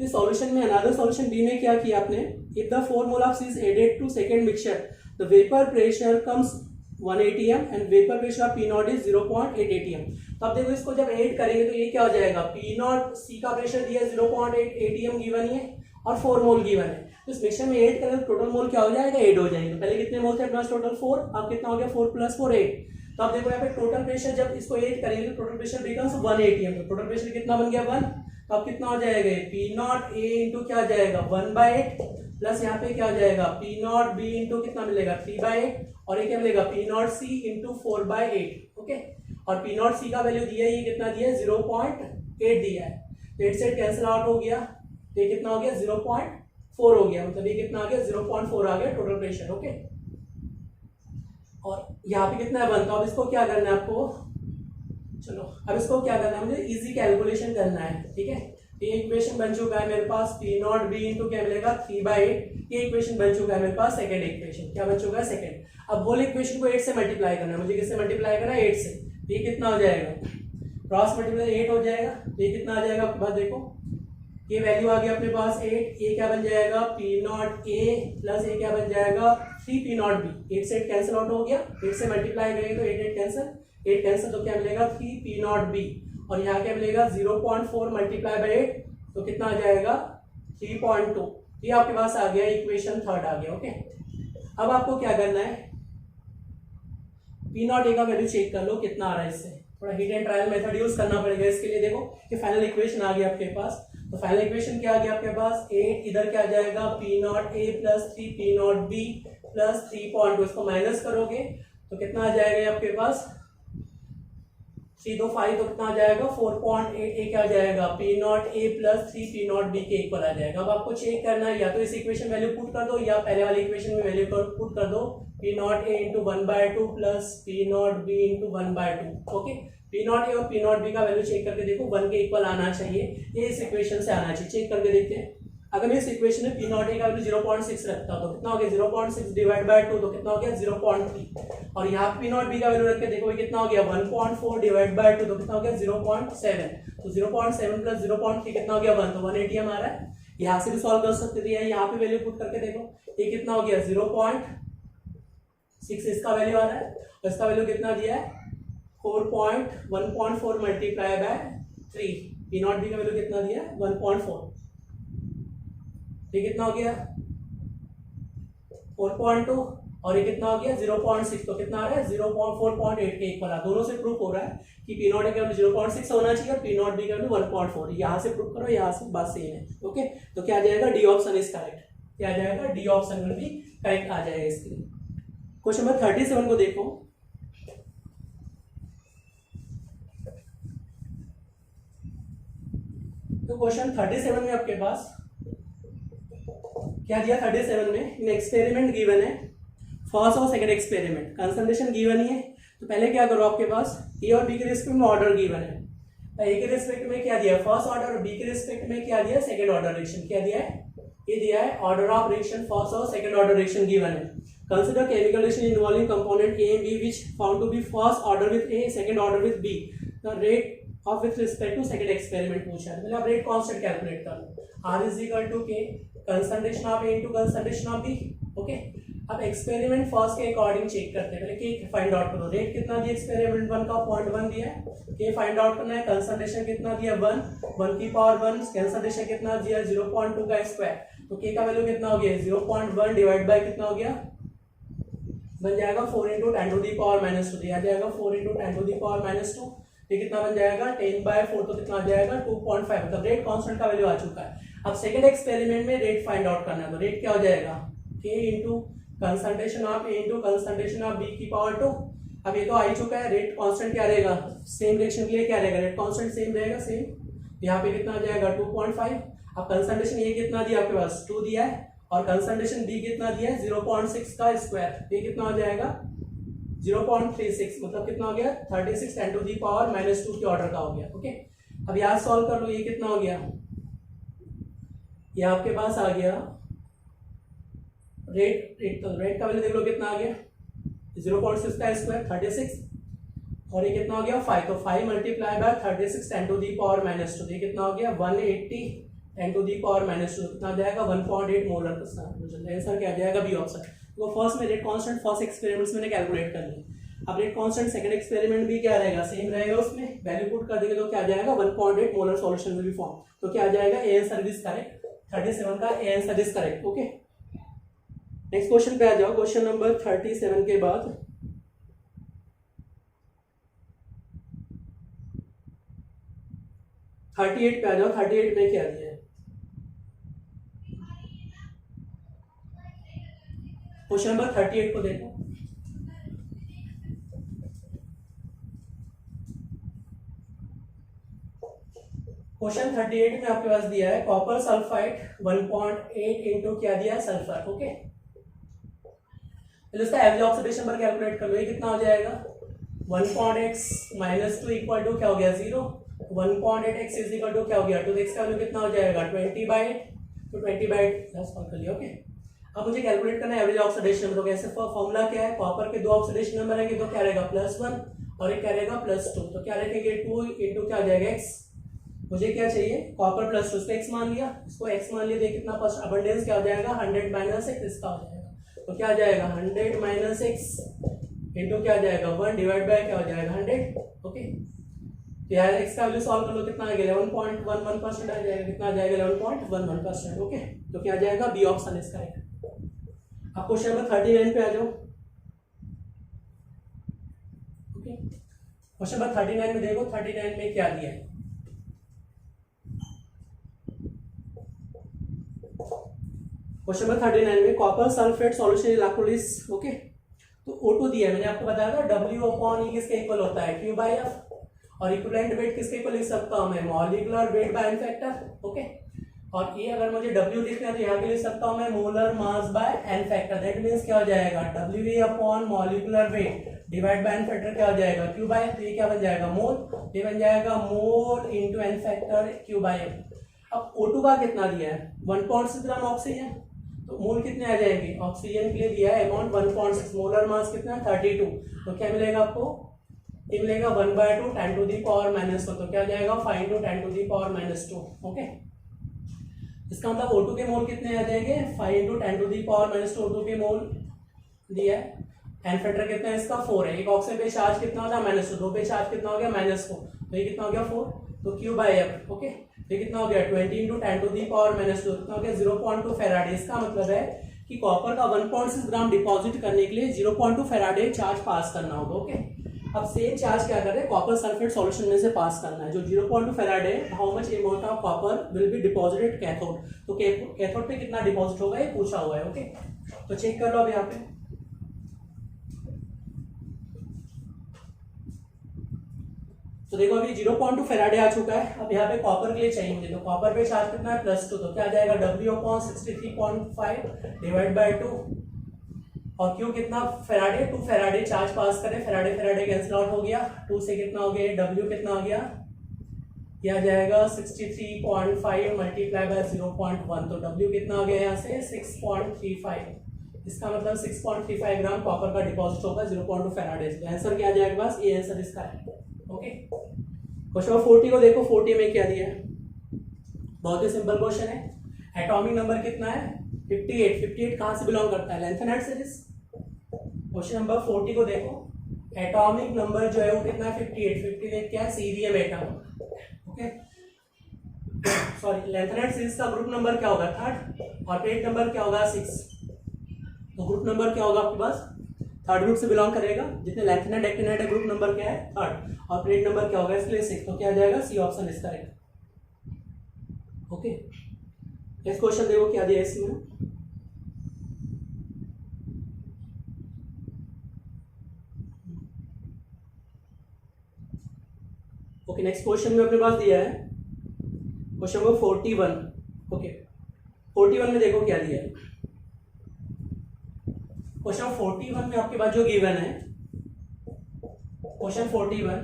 इस सॉल्यूशन में अनदर सॉल्यूशन B में क्या किया आपने, if the 4 mole of C is added to second mixture the vapour pressure comes 1 atm and vapour pressure of P not is 0.8 atm। तो अब देखो इसको जब ऐड करेंगे तो ये क्या हो जाएगा P नॉट C का प्रेशर दिया 0.8 atm गिवन है और 4 मोल गिवन है, तो इस मिक्सचर में ऐड करें तो टोटल मोल क्या हो जाएगा 8 हो जाएगा। पहले कितने मोल थे अपने पास टोटल 4, अब कितना हो गया 4 + 4 8, तो आप देखो यहाँ पे टोटल प्रेशर जब इसको ऐड करेंगे तो टोटल प्रेशर बिकम्स 1 atm, तो टोटल प्रेशर कितना बन गया 1, तो अब कितना हो जाएगा पी नॉट ए इंटू क्या हो जाएगा 1/8 प्लस यहाँ पे क्या हो जाएगा पी नॉट बी इंटू कितना मिलेगा 3/8 और ये क्या मिलेगा P not C into 4/8, okay, और पी नॉट सी का वैल्यू दिया है ये कितना दिया है 0.8 दिया है, तो 8 से कैंसिल आउट हो गया, तो ये कितना हो गया 0.4 हो गया, मतलब ये कितना आ गया 0.4 आ गया टोटल प्रेशर, ओके। और यहाँ पे कितना है 1, तो अब इसको क्या करना है आपको, चलो अब इसको क्या करना है मुझे इजी कैलकुलेशन करना है, ठीक है। ये इक्वेशन बन चुका है मेरे पास पी नॉट बी इंटू क्या मिलेगा 3/8, ये इक्वेशन बन चुका है मेरे पास सेकंड इक्वेशन, क्या बन चुका है सेकंड। अब होल इक्वेशन को 8 से मल्टीप्लाई करना है, मुझे किससे मल्टीप्लाई करना है 8 से, तो ये कितना हो जाएगा क्रॉस मल्टीप्लाई 8 हो जाएगा, तो ये कितना आ जाएगा आपके पास देखो ये वैल्यू आ गया अपने पास 8, ये क्या बन जाएगा पी नॉट ए प्लस ये क्या बन जाएगा 3 पी नॉट बी, 8 से 8 कैंसिल आउट हो गया, 8 से मल्टीप्लाई करेंगे तो 8 कैंसिल, तो क्या मिलेगा 3 पी नॉट बी, और यहाँ क्या मिलेगा 0.4 मल्टीप्लाई बाई 8, तो कितना आ जाएगा 3.2, ये आपके पास आ गया इक्वेशन थर्ड आ गया, ओके। अब आपको क्या करना है पी नॉट ए का वैल्यू चेक कर लो कितना आ रहा है, इससे थोड़ा hit and trial method use करना पड़ेगा इसके लिए। देखो कि फाइनल इक्वेशन आ गया आपके पास, तो फाइनल इक्वेशन क्या आ गया आपके पास 8, इधर क्या आ जाएगा P not a plus 3 P not be plus 3.2, इसको माइनस करोगे तो कितना आ जाएगा आपके पास 3 2 5, तो कितना आ जाएगा 4.8, ए क्या आ जाएगा P not a plus 3 P not be के इक्वल आ जाएगा। अब आपको चेक करना है या तो इस इक्वेशन वैल्यू पुट कर दो या पहले वाली इक्वेशन में वैल्यू पुट कर दो P not a into 1/2 plus P not be into 1/2, okay. P not a और पी नॉट बी का वैल्यू चेक करके देखो 1 के इक्वल आना चाहिए, ये इस इक्वेशन से आना चाहिए, चेक करके देखते हैं। अगर मैं इस इक्वेशन में पी नॉट ए का वैल्यू 0.6 रखता हूं तो कितना हो गया 0.6 डिवाइड बाय 2, तो कितना हो गया 0.3, और यहाँ पी नॉट बी का वैल्यू रख के देखो ये कितना हो गया 1.4 डिवाइड बाय 2, तो कितना हो गया 0.7, तो 0.7 प्लस 0.3 कितना हो गया 1, तो 1 atm आ रहा है। यहाँ से भी सॉल्व कर सकते थे, यहाँ पे वैल्यू पुट करके देखो ये कितना हो गया 0.6 इसका वैल्यू आ रहा है, और इसका वैल्यू कितना दिया है 1.4 multiply by 3, P not be का वैल्यू कितना दिया 1.4, ये कितना हो गया 4.2 और ये कितना हो गया 0.6, तो कितना आ रहा है 0.4.8 के इक्वल आ, दोनों से प्रूफ हो रहा है कि पी नॉट का वैल्यू 0.6 होना चाहिए और पी नॉट बी का वैल्यू 1.4, यहाँ से प्रूफ करो यहाँ से बात सेम है, ओके। तो क्या आ जाएगा डी ऑप्शन इज करेक्ट, क्या आ जाएगा डी ऑप्शन में भी करेक्ट आ जाएगा इसके लिए। क्वेश्चन नंबर 37 को देखो, तो क्वेश्चन 37 में आपके पास क्या दिया 37 में इन एक्सपेरिमेंट गिवन है फर्स्ट और सेकंड एक्सपेरिमेंट, कंसंट्रेशन गिवन ही है, तो पहले क्या करो, आपके पास ए और बी के रिस्पेक्ट में ऑर्डर गिवन है, ए के रिस्पेक्ट में क्या दिया है फर्स्ट ऑर्डर, और बी के रिस्पेक्ट में क्या दिया है सेकंड ऑर्डर रिएक्शन, क्या दिया है, ये दिया है ऑर्डर ऑफ रिएक्शन फर्स्ट और सेकंड ऑर्डर रिएक्शन गिवन है। Consider chemical reaction involving component A and B which found to be first order with A second order with B, the rate of with respect to second experiment पूछा है, मतलब आप rate constant calculate कर लो, r is equal to K concentration of A into concentration of B. Okay, अब experiment first के according check करते हैं, पहले के फाइंड आउट करो, रेट कितना दिया एक्सपेरिमेंट 1 का 0.1 दिया है, के फाइंड आउट करना है, कंसंट्रेशन कितना दिया 1 की पावर 1, कंसंट्रेशन कितना दिया 0.2 का स्क्वायर, तो के का वैल्यू कितना हो गया 0.1 डिवाइड बाय कितना हो गया, बन जाएगा 4 × 10 टू दी पावर -2, दिया जाएगा 4 × 10 टू दी पावर -2, ये कितना बन जाएगा 10/4, तो कितना आ जाएगा 2.5, मतलब रेट कांस्टेंट का वैल्यू आ चुका है। अब सेकंड एक्सपेरिमेंट में रेट फाइंड आउट करना है, तो रेट क्या हो जाएगा K into concentration of A into concentration of B की पावर 2। अब ये तो आ ही चुका है, रेट कांस्टेंट क्या रहेगा, सेम रिएक्शन के लिए क्या रहेगा, रेट कांस्टेंट सेम रहेगा, सेम, यहाँ पे कितना आ जाएगा 2.5। अब कंसंट्रेशन ए कितना दिया आपके पास 2 दिया है, और कंसंट्रेशन बी कितना दिया है 0.6 का स्क्वायर, ये कितना हो जाएगा 0.36, मतलब कितना हो गया 36 10 टू दी पावर -2 के ऑर्डर का हो गया। ओके, अब यहाँ सॉल्व कर लो, ये कितना हो गया, ये आपके पास आ गया रेट का वैल्यू देख लो कितना आ गया 0.6 का स्क्वायर 36, और ये कितना हो गया 5, तो 5 multiply by 36 10 to the power -2, ये कितना हो गया 180 10 टू दी पावर -2, कितना आ जाएगा 1.8 मोलर का आंसर क्या आ जाएगा बी ऑप्शन। तो फर्स्ट में रेट कांस्टेंट फर्स्ट एक्सपेरिमेंट्स मैंने कैलकुलेट कर लिया, अब रेट कांस्टेंट सेकंड एक्सपेरिमेंट भी क्या रहेगा सेम रहेगा, उसमें वैल्यू पुट कर देंगे तो क्या आ जाएगा 1.8 molar solution will be form, तो क्या आ जाएगा ए आंसर दिस करेक्ट, 37 का A answer this correct. Okay, next question पे आ जाओ, क्वेश्चन नंबर 37 के बाद 38 पे आ जाओ, 38 में क्या दिया है, क्वेश्चन नंबर 38 को देखो, क्वेश्चन 38 में आपके पास दिया है कॉपर सल्फाइड 1.8 इंटू क्या दिया है सल्फर। ओके, तो इसका एवरेज ऑक्सीडेशन पर कैलकुलेट कर लो, ये कितना हो जाएगा 1.x -2 इक्वल टू क्या हो गया 0, 1.8x इज इक्वल टू क्या हो गया 2, x का वैल्यू कितना हो जाएगा 20/8, तो 20/8 सॉल्व कर लिया। ओके, अब मुझे कैलकुलेट करना है एवरेज ऑक्सीडेशन नंबर, तो कैसे फॉर्मूला क्या है, कॉपर के 2 ऑक्सीडेशन नंबर है, तो क्या रहेगा +1 और एक क्या रहेगा +2, तो क्या रखेंगे 2 इंटू क्या हो जाएगा x, मुझे क्या चाहिए कॉपर +2, इसको x मान लिया, इसको x मान लिया, देखिए कितना फर्स्ट अबंडेंस क्या हो जाएगा 100 - x, इसका हो जाएगा, तो क्या आ जाएगा 100 - x इंटू क्या आ जाएगा 1 डिवाइड बाय क्या हो जाएगा 100। ओके, तो यार x का वैल्यू सॉल्व कर लो, कितना आ गया 11.11% आ जाएगा, कितना आ जाएगा 11.11%। ओके, तो क्या आ जाएगा बी ऑप्शन इसका है। अब क्वेश्चन नंबर 39 पे आ जाओ। ओके, क्वेश्चन नंबर 39 में देखो, 39 में क्या दिया है, क्वेश्चन नंबर 39 में copper sulphate solution electrolysis. Okay, तो O2 दिया है, मैंने आपको बताया था W/E किसके इक्वल होता है Q/F, और इक्विवेलेंट वेट किसके इक्वल लिख सकता हूं मैं molecular weight by N factor. Okay, और ये अगर मुझे W लिखना है तो यहाँ पे लिख सकता हूं मैं molar mass by N factor, that means क्या हो जाएगा WA/ molecular weight divide by N factor क्या हो जाएगा Q/F, तो ये क्या बन जाएगा मोल, ये बन जाएगा मोल इनटू एन फैक्टर Q/F। अब O2 का कितना दिया है 1.6 ग्राम ऑक्सीजन, तो मोल कितने आ जाएंगे, ऑक्सीजन के लिए दिया है अमाउंट 1.6, मोलर मास कितना 32, तो क्या मिलेगा आपको, ये मिलेगा 1/2 10 टू दी पावर -4, तो क्या जाएगा 5 × 10 टू दी पावर -2। ओके, इसका मतलब O2 के मोल कितने आ जाएंगे 5 × 10 टू दी पावर -2 O2 के मोल दिया है, एन फैक्टर कितना है इसका 4 है, एक ऑक्सीजन पे चार्ज कितना होता है -2, 2 पे चार्ज कितना हो गया -4, तो ये कितना हो गया 4, तो Q/F। ओके, ये कितना हो गया 20 × 10 टू दी पावर -2, कितना हो गया 0.2 फैराडे। इसका मतलब है कि कॉपर का 1.6 ग्राम डिपॉजिट करने के लिए 0.2 फैराडे चार्ज पास करना होगा। ओके, अब सेम चार्ज क्या कर रहे हैं कॉपर सल्फेट सॉल्यूशन में से पास करना है, जो 0.2 Faraday, how much amount of copper will be deposited cathode, तो कैथोड पे कितना डिपॉजिट होगा ये पूछा हुआ है। ओके, तो चेक कर लो अब यहाँ पे, तो देखो अभी 0.2 फैराडे आ चुका है। अब यहाँ पे कॉपर के लिए चाहिए मुझे, तो कॉपर पे चार्ज कितना है +2, तो क्या आ जाएगा W/63.5 डिवाइड बाय 2, और क्यू कितना फेराडे, 2 फेराडे चार्ज पास करे, फेराडे फेराडे कैंसिल आउट हो गया, 2 से कितना हो गया, डब्ल्यू कितना आ गया, यह आ जाएगा 63.5 मल्टीप्लाई बाय 0.1, तो डब्ल्यू कितना आ गया यहाँ से 6.35, इसका मतलब 6.35 ग्राम कॉपर का डिपॉजिट होगा 0.2 फेराडे। तो आंसर क्या आ जाएगा बस, ये आंसर इसका है। ओके, क्वेश्चन नंबर 40 को देखो, 40 में क्या दिया है, बहुत ही सिंपल क्वेश्चन है। एटॉमिक नंबर कितना है 58, 58 कहाँ से बिलोंग करता है, लेंथेनाइड सीरीज। क्वेश्चन नंबर 40 को देखो, एटॉमिक नंबर जो है वो कितना है 58, 58 क्या है cerium atom. Okay, sorry, lanthanide series का ग्रुप नंबर क्या होगा 3rd, और पेज नंबर क्या होगा 6, तो ग्रुप नंबर क्या होगा आपके पास 3rd ग्रुप से बिलोंग करेगा, जितने लेंथेनाइड एक्टिनाइड है ग्रुप नंबर क्या है 3rd, और पेज नंबर क्या होगा इसलिए 6, तो क्या आ जाएगा सी ऑप्शन इसका है। ओके, नेक्स्ट क्वेश्चन देखो क्या दिया इसमें, ओके नेक्स्ट क्वेश्चन में अपने पास दिया है क्वेश्चन नंबर 41। ओके, 41 में देखो क्या दिया है, क्वेश्चन 41 में आपके पास जो गिवन है, question 41,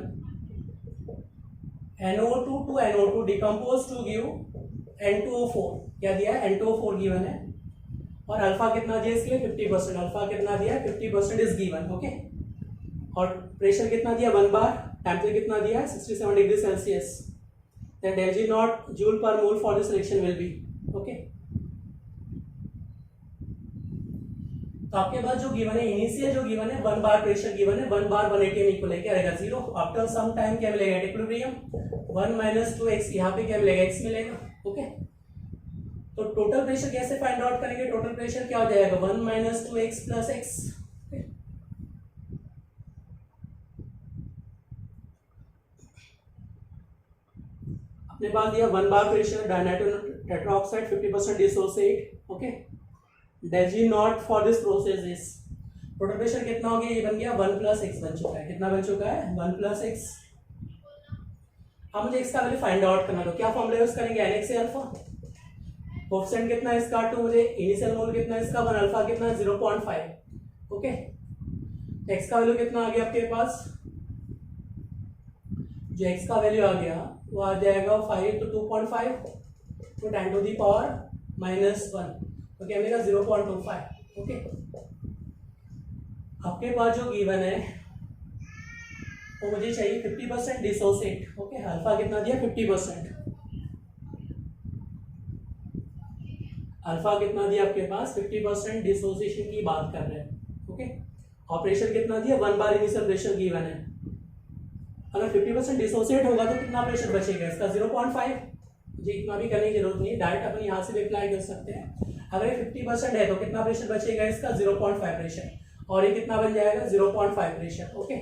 NO2 to NO2 decompose to give N2O4, क्या दिया है N2O4 गिवन है, और अल्फा कितना दिया इसके लिए 50%, अल्फा कितना दिया 50% इज गिवन। ओके, और प्रेशर कितना दिया 1 बार, टेम्परेचर कितना दिया 67 degree Celsius, then del G not joule per mole for this reaction will be. Okay, तो आपके पास जो गिवन है इनिशियल जो गिवन है 1 बार प्रेशर गिवन है, 1 बार 180 इक्वल है क्या रहेगा 0, आफ्टर सम टाइम क्या मिलेगा इक्विलिब्रियम 1 - 2x, यहाँ पे क्या मिलेगा x मिलेगा। ओके, तो टोटल प्रेशर कैसे फाइंड आउट करेंगे, टोटल प्रेशर क्या हो जाएगा 1 - 2x + x। अपने पास दिया 1 bar pressure dinitrogen tetroxide 50% dissociate. Okay, del G not for this process is, total pressure कितना हो गया, ये बन गया 1 + x बन चुका है, कितना बन चुका है 1 + x। अब मुझे x का वैल्यू फाइंड आउट करना, तो क्या फॉर्मूला यूज करेंगे NX से अल्फा, कोएफिशिएंट कितना है इसका 2, मुझे इनिशियल मोल कितना है इसका 1, अल्फा कितना है 0.5। ओके, x का वैल्यू कितना आ गया आपके पास, जो x का वैल्यू आ गया वो आ जाएगा 5 तो 2.5 तो 10 टू दी पावर -1, तो क्या मिलेगा 0.25। ओके, आपके पास जो गिवन है वो मुझे चाहिए 50% डिसोसिएट। ओके, अल्फा कितना दिया 50%, अल्फा कितना दिया आपके पास 50% डिसोसिएशन की बात कर रहे हैं। ओके, और प्रेशर कितना दिया 1 बार इनिशियल प्रेशर गिवन है, अगर 50% डिसोसिएट होगा तो कितना प्रेशर बचेगा इसका 0.5, जी इतना भी करने की जरूरत नहीं, डायरेक्ट अपन यहाँ से भी अप्लाई कर सकते हैं। अगर ये 50% है तो कितना प्रेशर बचेगा इसका 0.5 प्रेशर, और ये कितना बन जाएगा 0.5 प्रेशर। ओके,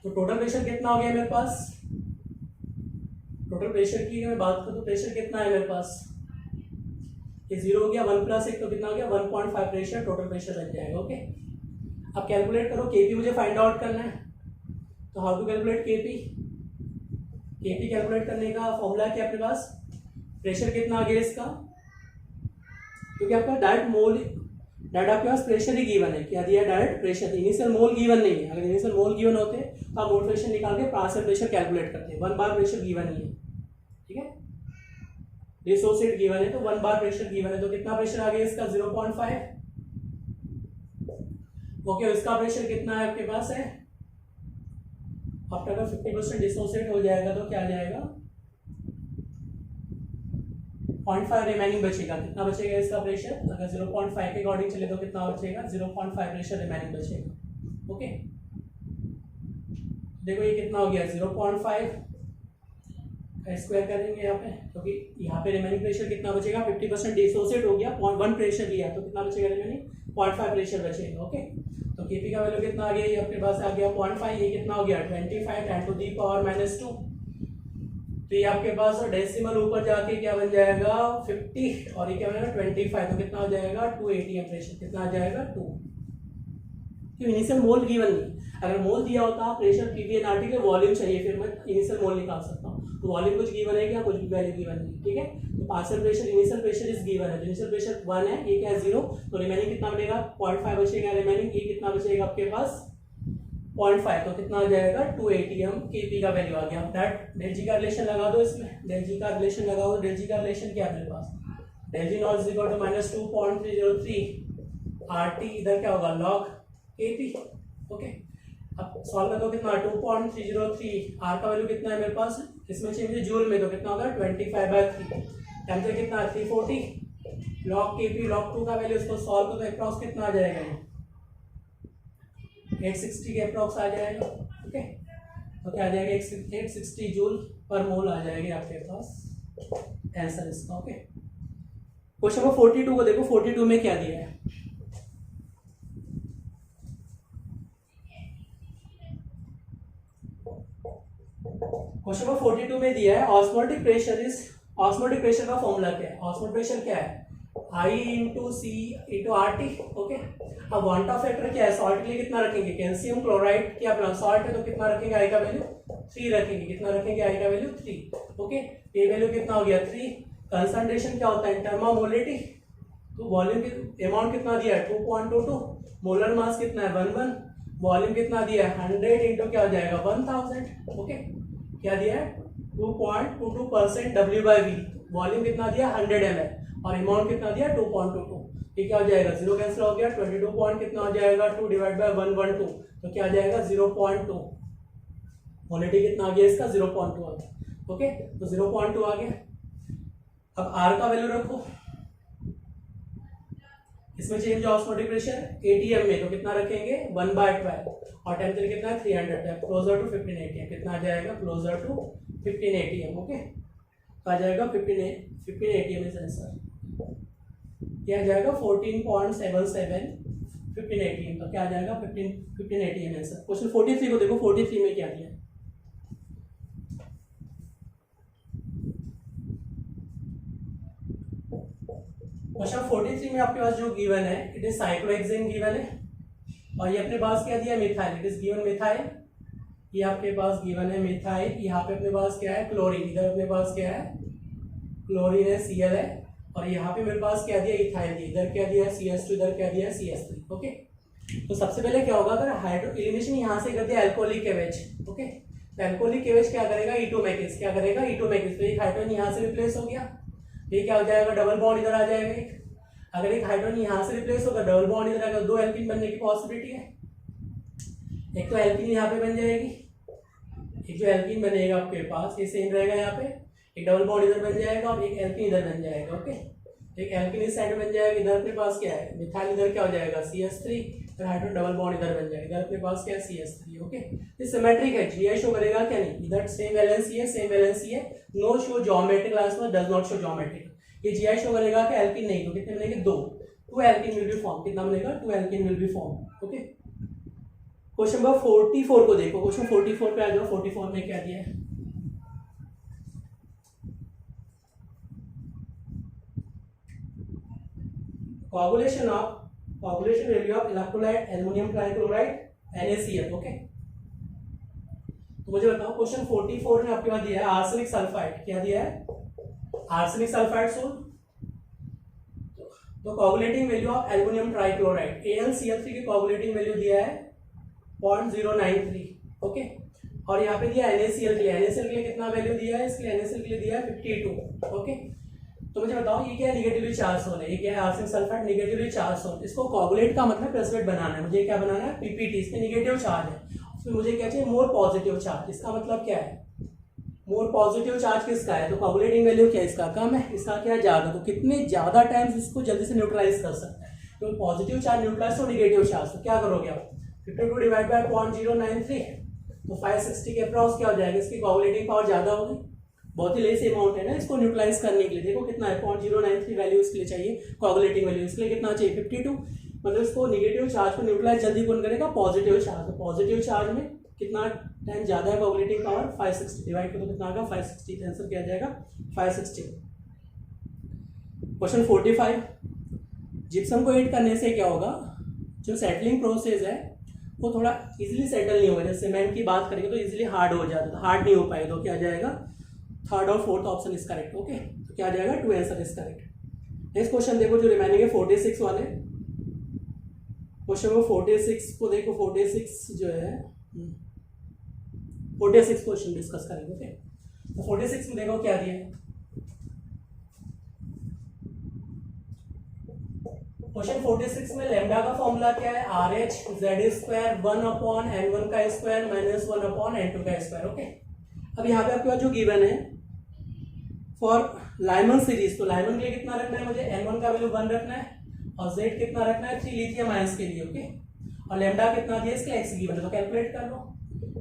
तो टोटल प्रेशर कितना हो गया मेरे पास, टोटल प्रेशर की मैं बात करूँ तो प्रेशर कितना है मेरे पास, ये 0 हो गया, 1 + 1 तो कितना हो गया 1.5 प्रेशर, टोटल प्रेशर बन जाएगा। ओके, अब कैलकुलेट करो, केपी मुझे फाइंड आउट करना है, तो how to calculate KP, KP calculate करने का फॉर्मूला क्या अपने पास, प्रेशर कितना आ गया इसका, क्योंकि आपका डायरेक्ट मोल, डायरेक्ट आपके पास प्रेशर ही गिवन है, क्या दिया डायरेक्ट प्रेशर, इनिशियल मोल गिवन नहीं है, अगर इनिशियल मोल गिवन होते तो आप मोल प्रेशर निकाल के पार्शियल प्रेशर कैलकुलेट करते हैं, 1 बार प्रेशर गिवन नहीं है। ठीक है, डिसोसिएट गिवन है तो 1 बार प्रेशर गिवन है, तो कितना प्रेशर आ गया इसका 0.5। ओके, इसका प्रेशर कितना है आपके पास है, आफ्टर अगर 50% डिसोसिएट हो जाएगा तो क्या आ जाएगा 0.5 रिमेनिंग बचेगा, कितना बचेगा इसका प्रेशर, अगर 0.5 के अकॉर्डिंग चले तो कितना बचेगा 0.5 प्रेशर रिमेनिंग बचेगा। ओके, देखो ये कितना हो गया 0.5 का स्क्वायर करेंगे यहाँ पे, क्योंकि यहाँ पे रिमेनिंग प्रेशर कितना बचेगा 50% डिसोसिएट हो गया, 0.1 प्रेशर लिया तो कितना बचेगा रिमेनिंग 0.5 प्रेशर बचेगा। ओके, तो केपी का वैल्यू कितना आ गया, ये आपके पास आ गया 0.5, ये कितना हो गया 25 10 टू दी पावर -2, तो ये आपके पास डेसिमल ऊपर जाके क्या बन जाएगा 50, और ये क्या बनेगा 25, तो कितना हो जाएगा 2 atm प्रेशर, कितना आ जाएगा 2, क्योंकि इनिशियल मोल गिवन नहीं, अगर मोल दिया होता प्रेशर पीवी एनआरटी के वॉल्यूम चाहिए फिर मैं इनिशियल मोल निकाल सकता हूँ, तो वॉल्यूम कुछ गिवन है क्या, कुछ भी वैल्यू गिवन नहीं, ठीक है। तो partial pressure, initial pressure is given है, इनिशियल प्रेशर 1 है, ये क्या है 0, तो रिमेनिंग कितना बनेगा 0.5 बचेगा रिमेनिंग, ये कितना बचेगा आपके पास 0.5, तो कितना आ जाएगा 2 atm kp का वैल्यू आ गया। दैट डेल जी का रिलेशन लगा दो इसमें, डेल जी का रिलेशन लगाओ, डेल जी का रिलेशन क्या है अपने पास, del G not is equal to -2.303 RT, इधर क्या होगा log kp, ओके। अब सॉल्व कर दो, कितना 2.303, R का वैल्यू कितना है मेरे पास, इसमें चेंज है जूल में, तो कितना होगा 25/3, टेम्परेचर कितना है 340, log kp log 2 का वैल्यू, इसको सॉल्व करो तो अप्रॉक्स कितना आ जाएगा, 860 के अप्रॉक्स आ जाएगा, ओके। तो क्या आ जाएगा 860 जूल पर मोल आ जाएगा आपके पास आंसर इसका, ओके। क्वेश्चन नंबर 42 को देखो, 42 में क्या दिया है, क्वेश्चन नंबर 42 में दिया है ऑस्मोटिक प्रेशर का फॉर्मूला क्या है, ऑस्मोटिक प्रेशर क्या है I into C into RT, okay. अब वांट ऑफ फैक्टर क्या है, सॉल्ट के लिए कितना रखेंगे, कैल्शियम क्लोराइड क्या अपना सॉल्ट है, तो कितना रखेंगे I का वैल्यू 3 रखेंगे, कितना रखेंगे I का वैल्यू 3, ओके। ये वैल्यू कितना हो गया 3, कंसंट्रेशन क्या होता है टर्म ऑफ मोलिटी, तो वॉल्यूम की अमाउंट कितना दिया है 2.22, मोलर मास कितना है 11, वॉल्यूम कितना दिया है 100 इंटू क्या हो जाएगा 1000, ओके। क्या दिया है 2.22% W/V, वॉल्यूम कितना दिया 100 ml और अमाउंट कितना दिया 2.22, ये क्या हो जाएगा 0 कैंसिल हो गया, 22 पॉइंट कितना हो जाएगा 2 डिवाइड बाय 112, तो क्या आ जाएगा 0.2, क्वालिटी कितना आ गया इसका 0.2 आ गया, ओके। तो 0.2 आ गया। अब R का वैल्यू रखो, इसमें चेंज ऑस्मोटिक प्रेशर ATM में, तो कितना रखेंगे 1/12 और टेम्परेचर कितना है 300 है, क्लोजर टू 15 ATM, कितना आ जाएगा क्लोजर टू 15 ATM, ओके। तो आ जाएगा 15 ATM इज आंसर, क्या आ जाएगा 14.77 15 ATM, तो क्या आ जाएगा 15 ATM आंसर। क्वेश्चन 43 को देखो, 43 में क्या दिया है, क्वेश्चन 43 में आपके पास जो गिवन है इट इज साइक्लोहेक्सेन गिवन है, और ये अपने पास क्या दिया methyl, it is given methyl, ये आपके पास गिवन है मिथाइल, यहाँ पे अपने पास क्या है क्लोरीन, इधर अपने पास क्या है क्लोरीन है Cl है, और यहाँ पे मेरे पास क्या दिया इथाइल दिया, इधर क्या दिया CS2, इधर क्या दिया CS3, ओके। तो सबसे पहले क्या होगा, अगर हाइड्रो एलिमिनेशन यहाँ से कर दिया एल्कोहलिक एवेज, ओके, तो एल्कोहलिक एवेज क्या करेगा इटोमैकिस, क्या करेगा इटोमैकिस, तो एक हाइड्रोजन यहाँ से रिप्लेस हो गया, ये क्या हो जाएगा डबल बॉन्ड इधर आ जाएगा एक, अगर एक हाइड्रोजन यहाँ से रिप्लेस होगा डबल बॉन्ड इधर आएगा, 2 एल्कीन बनने की पॉसिबिलिटी है, एक तो एल्कीन यहाँ पे बन जाएगी, एक जो एल्कीन बनेगा आपके पास ये सेम रहेगा, यहाँ पे एक डबल बॉन्ड इधर बन जाएगा और एक एल्कीन इधर बन जाएगा, ओके। एक एल्कीन इस साइड बन जाएगा, इधर अपने पास क्या है मिथाइल, इधर क्या हो जाएगा CS3, फिर हाइड्रोजन डबल बॉन्ड इधर बन जाएगा, इधर अपने पास क्या है CS3, ओके। ये सिमेट्रिक है, GI शो करेगा क्या नहीं, इधर सेम वैलेंसी है, no show geometric answer, does not show geometric, ये GI शो करेगा कि एल्कीन नहीं, तो कितने बनेंगे 2 एल्कीन विल बी फॉर्म, कितना बनेगा 2 alkene will be form, okay. Question number 44 को देखो, क्वेश्चन 44 पे आ जाओ, 44 में क्या दिया है, coagulation value of electrolyte aluminum trichloride NaCl, okay. तो मुझे बताओ क्वेश्चन 44 में आपके पास दिया है आर्सेनिक सल्फाइड, क्या दिया है आर्सेनिक सल्फाइड सोल्ट, तो coagulating value of aluminium trichloride AlCl3 की कोगुलेटिंग वैल्यू दिया है 0.093, ओके। और यहाँ पे दिया NaCl के लिए कितना वैल्यू दिया है, इसके NaCl के लिए दिया है 52, ओके। तो मुझे बताओ ये क्या है निगेटिवली चार्ज सोल है, ये क्या है arsenic sulphide negatively charge sol, इसको कोगुलेट का मतलब प्रेसिपिटेट बनाना है, मुझे क्या बनाना है PPT, इसमें निगेटिव चार्ज है, उसमें मुझे क्या चाहिए मोर पॉजिटिव चार्ज, इसका मतलब क्या है मोर पॉजिटिव चार्ज किसका है, तो कोगुलेटिंग वैल्यू क्या है इसका कम है, इसका क्या है ज्यादा, तो कितने ज्यादा टाइम्स इसको जल्दी से न्यूट्रलाइज कर सकता है, तो पॉजिटिव चार्ज न्यूट्रलाइज तो निगेटिव चार्ज, तो क्या करोगे आप 52 डिवाइड बाय 0.093, तो 560 के अप्रॉक्स क्या हो जाएगा, इसकी कोगुलेटिंग पावर ज्यादा होगी, बहुत ही लेस अमाउंट है ना इसको न्यूट्रलाइज करने के लिए, देखो कितना है 0.093 वैल्यू इसके लिए चाहिए, कोगुलेटिंग वैल्यू इसके लिए कितना चाहिए 52, मतलब इसको निगेटिव चार्ज को न्यूट्रलाइज जल्दी कौन करेगा पॉजिटिव चार्ज, तो पॉजिटिव चार्ज में कितना टाइम ज्यादा है कोगुलेटिंग पावर 560 डिवाइड करो तो कितना आएगा 560, आंसर क्या आ जाएगा 560। क्वेश्चन 45, जिप्सम को ऐड करने से क्या होगा, जो सेटलिंग प्रोसेस है वो थोड़ा इजीली सेटल नहीं होगा, जैसे सीमेंट की बात करेंगे तो इजीली हार्ड हो जाता है, तो हार्ड नहीं हो पाएगा, तो क्या आ जाएगा थर्ड और fourth option is correct. Okay, तो क्या आ जाएगा, 2 answer is correct. Next question देखो जो रिमेनिंग है 46 वाले क्वेश्चन को, 46 को देखो, 46 जो है 46 क्वेश्चन डिस्कस करेंगे। ओके, तो 46 में देखो क्या दिया है। क्वेश्चन 46 में लैम्डा का फॉर्मूला क्या है, R H Z square 1/n1 का स्क्वायर माइनस 1/n2 का स्क्वायर। ओके, अब यहाँ पे आपके पास जो गिवन है फॉर लाइमन सीरीज, तो लाइमन के लिए कितना रखना है मुझे, n1 का वैल्यू 1 रखना है और z कितना रखना है 3 लिथियम आयंस के लिए। ओके, और लैम्डा कितना दिया इसके x गिवन है, तो कैलकुलेट कर लो।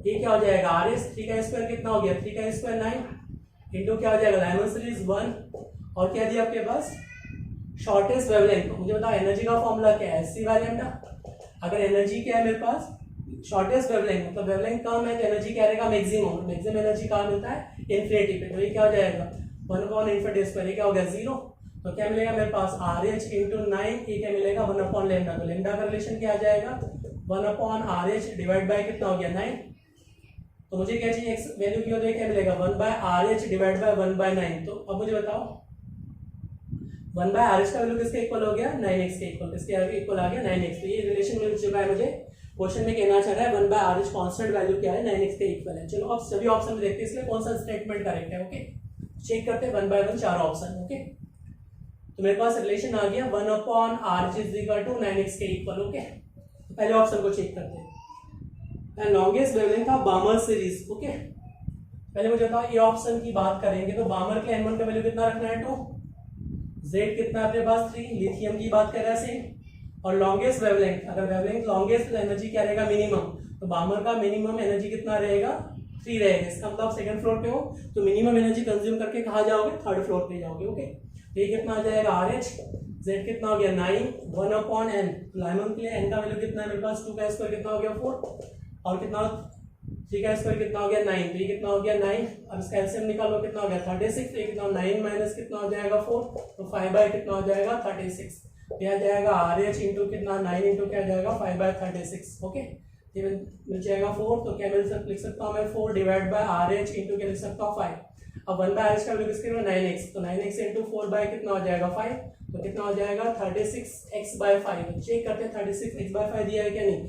ये क्या हो जाएगा, आर एच 3 का स्क्वायर कितना हो गया, 3 का स्क्वायर 9 इंटू क्या हो जाएगा लाइमन सीरीज 1 और क्या दिया आपके पास शॉर्टेस्ट वेवलेंथ। मुझे बताओ एनर्जी का फॉर्मूला क्या है, सी बाय लैम्डा। अगर एनर्जी क्या है मेरे पास, शॉर्टेस्ट वेवलेंथ, मतलब वेवलेंथ कम है तो एनर्जी क्या रहेगा, मैक्सिमम। मैक्सिमम एनर्जी कहाँ मिलता है, इन्फिनिटी पे। तो ये क्या हो जाएगा 1/इन्फिनिटी स्क्वायर, ये क्या हो गया 0। तो क्या मिलेगा मेरे पास आर एच इंटू 9, ये क्या मिलेगा 1/लैम्डा। तो लैम्डा का रिलेशन क्या आ जाएगा 1/RH डिवाइड बाय कितना हो गया 9। तो मुझे क्या चाहिए, एक्स वैल्यू की हो तो क्या मिलेगा 1/RH डिवाइड बाय 1/9। तो अब मुझे बताओ 1/RH का वैल्यू किसके इक्वल हो गया, 9x के इक्वल। किसके आगे इक्वल आ गया 9x। तो ये रिलेशन मिल चुका है मुझे। क्वेश्चन में कहना चाह रहा है 1/RH कांस्टेंट वैल्यू क्या है, 9x के इक्वल है। चलो अब सभी ऑप्शन में देखते हैं इसलिए कौन सा स्टेटमेंट करेक्ट है। ओके, चेक करते हैं 1 बाय 1 चार ऑप्शन। ओके, तो मेरे पास रिलेशन आ गया 1/RH is equal to 9x के इक्वल। ओके, तो पहले ऑप्शन को चेक करते हैं, longest wavelength of बामर series. Okay, पहले मुझे बताओ ये ऑप्शन की बात करेंगे तो बामर के n1 का वैल्यू कितना रखना है 2, z कितना अपने पास 3, लिथियम की बात कर रहा है सेम, और लॉन्गेस्ट वेवलेंथ, अगर वेवलेंथ लॉन्गेस्ट तो एनर्जी क्या रहेगा मिनिमम, तो बामर का मिनिमम एनर्जी कितना रहेगा 3 रहेगा। इसका मतलब सेकंड फ्लोर पे हो तो मिनिमम एनर्जी कंज्यूम करके कहाँ जाओगे, थर्ड फ्लोर पे जाओगे। ओके, तो ये कितना आ जाएगा आर एच, जेड कितना हो गया 9, 1/n। लाइमन के लिए n का वैल्यू कितना है मेरे पास, 2 का स्क्वायर कितना हो गया 4, और कितना 3 का स्क्वायर कितना हो गया 9, तो ये कितना हो गया 9। अब इसका एलसीएम निकालो कितना हो गया 36, तो ये कितना 9 माइनस कितना हो जाएगा 4, तो 5 बाय कितना हो जाएगा 36। ये आ जाएगा आर एच इंटू कितना 9 इंटू क्या आ जाएगा 5 बाय 36। ओके, ये मिल जाएगा 4, तो क्या लिख सकता हूँ मैं 4 divide by R H into क्या लिख सकता हूँ 5। अब 1/h का वैल्यू किसके लिए 9x, तो 9x इंटू 4 बाय कितना हो जाएगा 5, तो कितना हो जाएगा 36x/5। चेक करते हैं 36x/5 दिया है क्या नहीं,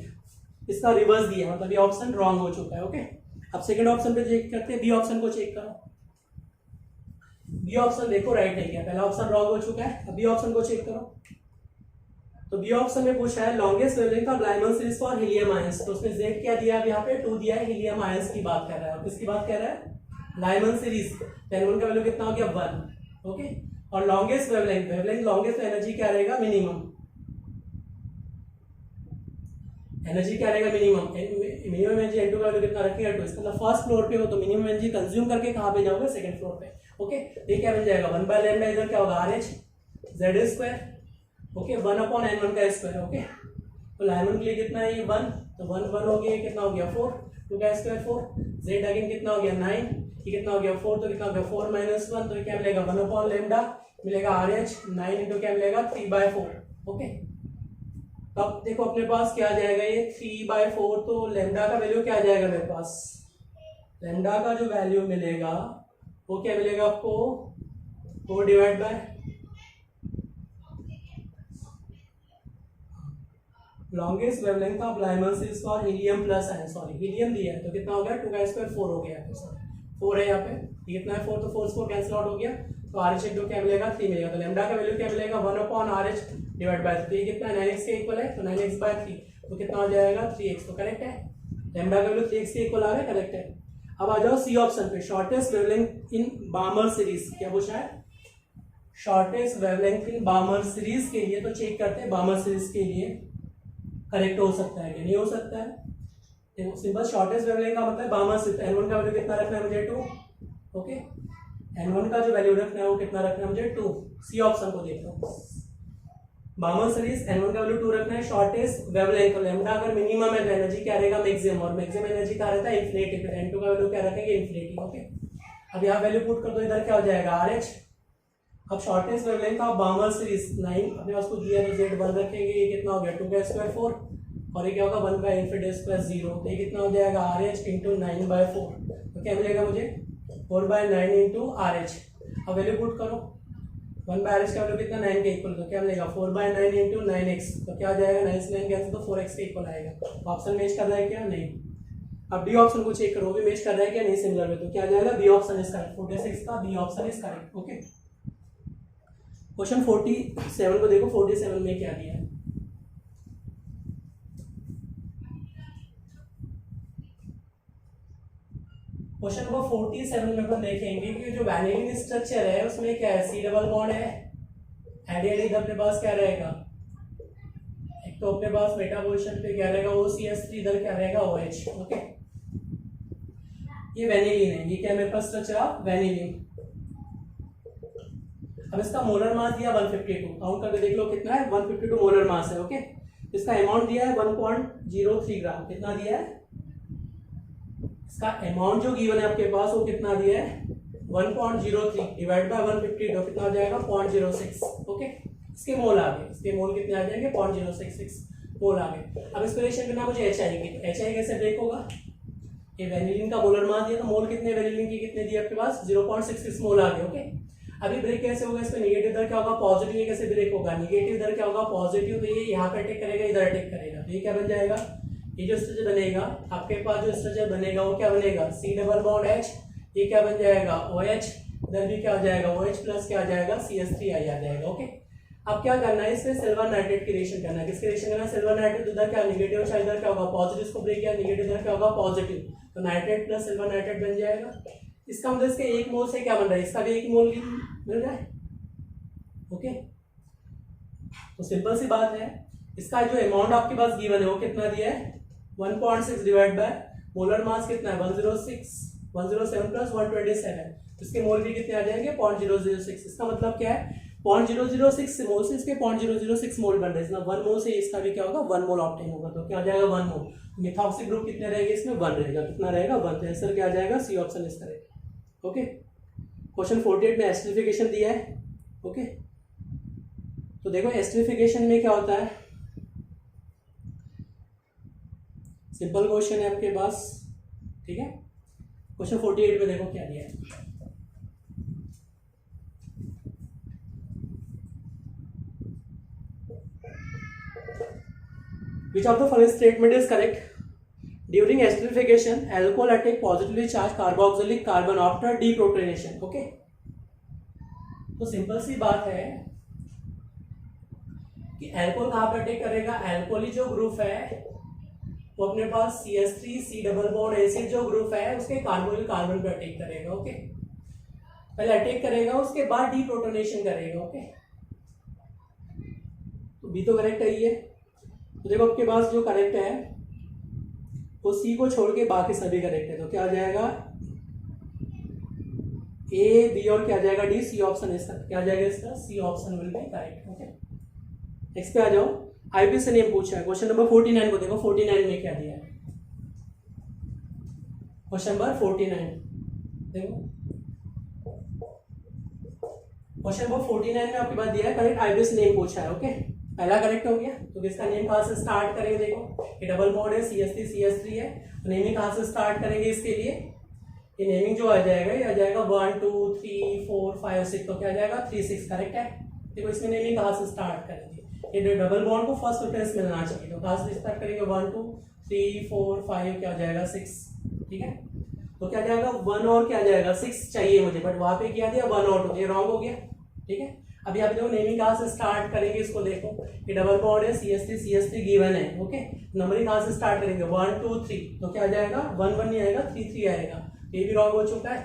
इसका रिवर्स दिया, मतलब ये ऑप्शन रॉन्ग हो चुका है। ओके, अब सेकंड ऑप्शन पे चेक करते हैं, बी ऑप्शन को चेक करो। बी ऑप्शन देखो राइट है क्या, पहला ऑप्शन रॉन्ग हो चुका है। अब बी ऑप्शन को चेक करो, तो बी ऑप्शन में पूछा है longest wavelength of Lyman series for helium ions, तो उसमें z क्या दिया है यहाँ पे 2 दिया है, हीलियम आयंस की बात कर रहा है। किसकी बात कर रहा है, लाइमन सीरीज। n1 का वैल्यू कितना हो गया 1। ओके, और लॉन्गेस्ट वेवलेंथ, लॉन्गेस्ट एनर्जी क्या रहेगा मिनिमम, एनर्जी क्या रहेगा मिनिमम एनर्जी n2 का वैल्यू कितना रखेगा 2। इसका मतलब फर्स्ट फ्लोर पे हो तो मिनिमम एनर्जी कंज्यूम करके कहाँ पे जाओगे, सेकंड फ्लोर पे। ओके, ये क्या बन जाएगा 1/लैम्डा, इधर क्या होगा R H Z square. Okay, 1/n1 का स्क्वायर। ओके, तो लाइमन के लिए कितना है ये 1, तो 1 हो गया, कितना हो गया 4, 2 का स्क्वायर 4, जेड अगेन कितना हो गया 9, ये कितना हो गया 4, तो कितना हो गया 4 माइनस 1, तो क्या मिलेगा 1/लैम्डा मिलेगा आर एच 9 इंटू क्या मिलेगा 3/4। ओके, अब देखो अपने पास क्या आ जाएगा ये 3/4, तो लैम्डा का वैल्यू क्या आ जाएगा मेरे पास, लैम्डा का जो वैल्यू मिलेगा वो क्या मिलेगा आपको 4 divide by longest wavelength of Lyman series for helium plus ion, sorry helium दिया है तो कितना हो गया 2 का स्क्वायर 4 हो गया, सॉरी 4 है यहाँ पे, ये कितना है 4, तो 4 कैंसिल आउट हो गया, तो आर एच इंटू क्या मिलेगा 3 मिलेगा। तो लैम्डा का वैल्यू क्या मिलेगा 1/RH डिवाइड बाय 3, कितना 9x के इक्वल है, तो 9x/3, तो कितना हो जाएगा 3x। तो करेक्ट है, लैम्डा का वैल्यू 3x के इक्वल आ रहा है, करेक्ट है। अब आ जाओ सी ऑप्शन पे, शॉर्टेस्ट वेवलेंथ इन बामर सीरीज, क्या पूछा है शॉर्टेस्ट वेवलेंथ इन बामर सीरीज के लिए, तो चेक करते हैं बामर सीरीज के लिए करेक्ट हो सकता है कि नहीं हो सकता है। देखो सिंपल शॉर्टेस्ट वेवलेंथ का मतलब बामर सीरीज, n1 का वैल्यू कितना रखना है मुझे 2। ओके, n1 का जो वैल्यू रखना है वो कितना रखना है मुझे 2। सी ऑप्शन को देखो, बामर सीरीज n1 का वैल्यू 2 रखना है, शॉर्टेस्ट वेवलेंथ तो लैम्डा अगर मिनिमम है तो एनर्जी क्या रहेगा मैक्सिमम, और मैक्सिमम एनर्जी क्या रहता है इन्फिनिटी, फिर n2 का वैल्यू क्या रखेंगे इन्फिनिटी। ओके, अब यहाँ वैल्यू पुट कर दो, इधर क्या हो जाएगा आर एच। अब शॉर्टेस्ट वेवलेंथ ऑफ बामर सीरीज 9 अपने पास को दिया है, जेड 1 रखेंगे, ये कितना हो गया 2 का स्क्वायर 4, और ये क्या होगा 1/इन्फिनिटी स्क्वायर 0, तो ये कितना हो जाएगा आर एच इंटू 9/4, तो क्या मिलेगा मुझे 4/9 इंटू आर एच। अब वैल्यू पुट करो, 1/RH का वैल्यू कितना 9 के इक्वल, तो क्या मिलेगा 4/9 इंटू 9x, तो क्या आ जाएगा 9 से 9 कैंसिल तो 4x के इक्वल आएगा। ऑप्शन मैच कर रहा है क्या, नहीं। अब डी ऑप्शन को चेक करो, भी मैच कर रहा है क्या, नहीं सिमिलर में, तो क्या आ जाएगा बी ऑप्शन इज करेक्ट। 46 का B option is correct. Okay, question 47 को देखो, 47 में क्या दिया है। क्वेश्चन नंबर 47 में अपन देखेंगे कि जो वैनिलीन स्ट्रक्चर है उसमें क्या है, सी डबल बॉन्ड है, एडिड इधर अपने पास क्या रहेगा, एक तो अपने पास मेटा पोजीशन पे क्या रहेगा OCH3, इधर क्या रहेगा OH। ओके, ये वैनिलीन है, ये क्या मेरे पास स्ट्रक्चर ऑफ वैनिलीन। अब इसका मोलर मास दिया 152, काउंट करके देख लो कितना है, 152 मोलर मास है। ओके, इसका अमाउंट दिया है 1.03 ग्राम, कितना दिया है, इसका अमाउंट जो गिवन है आपके पास वो कितना दिया है 1.03 डिवाइड बाय 152, कितना आ जाएगा 0.06। ओके, इसके मोल आ गए, इसके मोल कितने आ जाएंगे 0.066 मोल आ गए। अब इसको रिलेशन करना मुझे एच आई की, तो एच आई कैसे ब्रेक होगा, ये वैनिलीन का मोलर मास दिया, तो मोल कितने वैनिलीन की कितने दिए आपके पास 0.66 मोल आ गए। ओके, अभी ब्रेक कैसे होगा, इसमें नेगेटिव इधर क्या होगा पॉजिटिव, ये कैसे ब्रेक होगा, नेगेटिव इधर क्या होगा पॉजिटिव, तो ये यहाँ पे अटैक करेगा, इधर अटैक करेगा, तो ये क्या बन जाएगा, ये जो स्ट्रक्चर बनेगा आपके पास, जो स्ट्रक्चर बनेगा वो क्या बनेगा सी डबल बॉन्ड एच, ये क्या बन जाएगा OH, इधर भी क्या आ जाएगा OH प्लस क्या आ जाएगा CH3 आ जाएगा। ओके, अब क्या करना है, इसमें सिल्वर नाइट्रेट की रिएक्शन करना है, किसकी रिएक्शन करना है, सिल्वर नाइट्रेट, इधर क्या नेगेटिव है, इधर क्या होगा पॉजिटिव, इसको ब्रेक किया नेगेटिव, इधर क्या होगा पॉजिटिव, तो नाइट्रेट प्लस सिल्वर नाइट्रेट बन जाएगा। इसका मतलब इसके एक मोल से क्या बन रहा है, इसका भी एक मोल मिल रहा है। ओके, तो सिंपल सी बात है, इसका जो अमाउंट आपके पास गिवन है वो कितना दिया है 1.6 डिवाइड बाय मोलर मास कितना है 107 प्लस 127, इसके मोल भी कितने आ जाएंगे 0.006। इसका मतलब क्या है 0.006 मोल से इसके 0.006 मोल बन रहे हैं, 1 मोल से इसका भी क्या होगा 1 मोल ऑब्टेन होगा, तो क्या आ जाएगा 1 मोल। मिथॉक्सी ग्रुप कितने रहेंगे इसमें 1 रहेगा, कितना रहेगा 1, तो आंसर क्या आ जाएगा सी ऑप्शन इस करेगा। ओके, क्वेश्चन 48 में एस्टरिफिकेशन दिया है। ओके, तो देखो एस्टरिफिकेशन में क्या होता है, सिंपल क्वेश्चन है आपके पास, ठीक है। क्वेश्चन 48 में देखो क्या दिया है, which of the following statement is correct, during esterification alcohol attack positively charged carboxylic carbon after deprotonation। Okay, तो सिंपल सी बात है कि अल्कोहल कहाँ पर अटैक करेगा, अल्कोहली जो ग्रुप है वो अपने पास CH3 C double bond acid जो ग्रुप है उसके कार्बोनिल कार्बन पे अटैक करेगा। ओके, पहले अटैक करेगा उसके बाद डीप्रोटोनेशन करेगा। ओके, तो बी तो करेक्ट है ये, तो देखो आपके पास जो करेक्ट है वो सी को छोड़ के बाकी सभी करेक्ट है, तो क्या आ जाएगा ए बी और क्या आ जाएगा डी, सी ऑप्शन इसका क्या आ जाएगा, इसका C option will be correct. Okay, next पे आ जाओ, आईपी से नेम पूछा है। क्वेश्चन नंबर 49 को देखो, 49 में क्या दिया है, क्वेश्चन नंबर 49 देखो, क्वेश्चन नंबर 49 में आपके पास दिया है करेक्ट आईपी से नेम पूछा है। ओके, पहला करेक्ट हो गया, तो किसका नेम कहाँ से स्टार्ट करेंगे, देखो ये डबल बॉन्ड है CH3 है, तो नेमिंग कहाँ से स्टार्ट करेंगे इसके लिए, ये नेमिंग जो आ जाएगा ये आ जाएगा 1 2 3 4 5 6, तो क्या आ जाएगा 3 6 करेक्ट है। देखो इसमें नेमिंग कहाँ से स्टार्ट करेंगे, ये डबल बॉन्ड को फर्स्ट प्रेफरेंस मिलना चाहिए, तो कहाँ से स्टार्ट करेंगे 1 2 3 4 5 क्या आ जाएगा 6, ठीक है। तो क्या जाएगा 1 और क्या जाएगा 6 चाहिए मुझे, बट वहां पे क्या दिया 1 और 2, ये रॉन्ग हो गया, ठीक है। अभी आप देखो नेमिंग कहाँ से स्टार्ट करेंगे, इसको देखो ये डबल बॉन्ड है CH3 गिवन है। ओके, नंबरिंग कहाँ से स्टार्ट करेंगे 1 2 3, तो क्या आ जाएगा 1 1 नहीं आएगा 3 3 आएगा, ये भी रॉन्ग हो चुका है,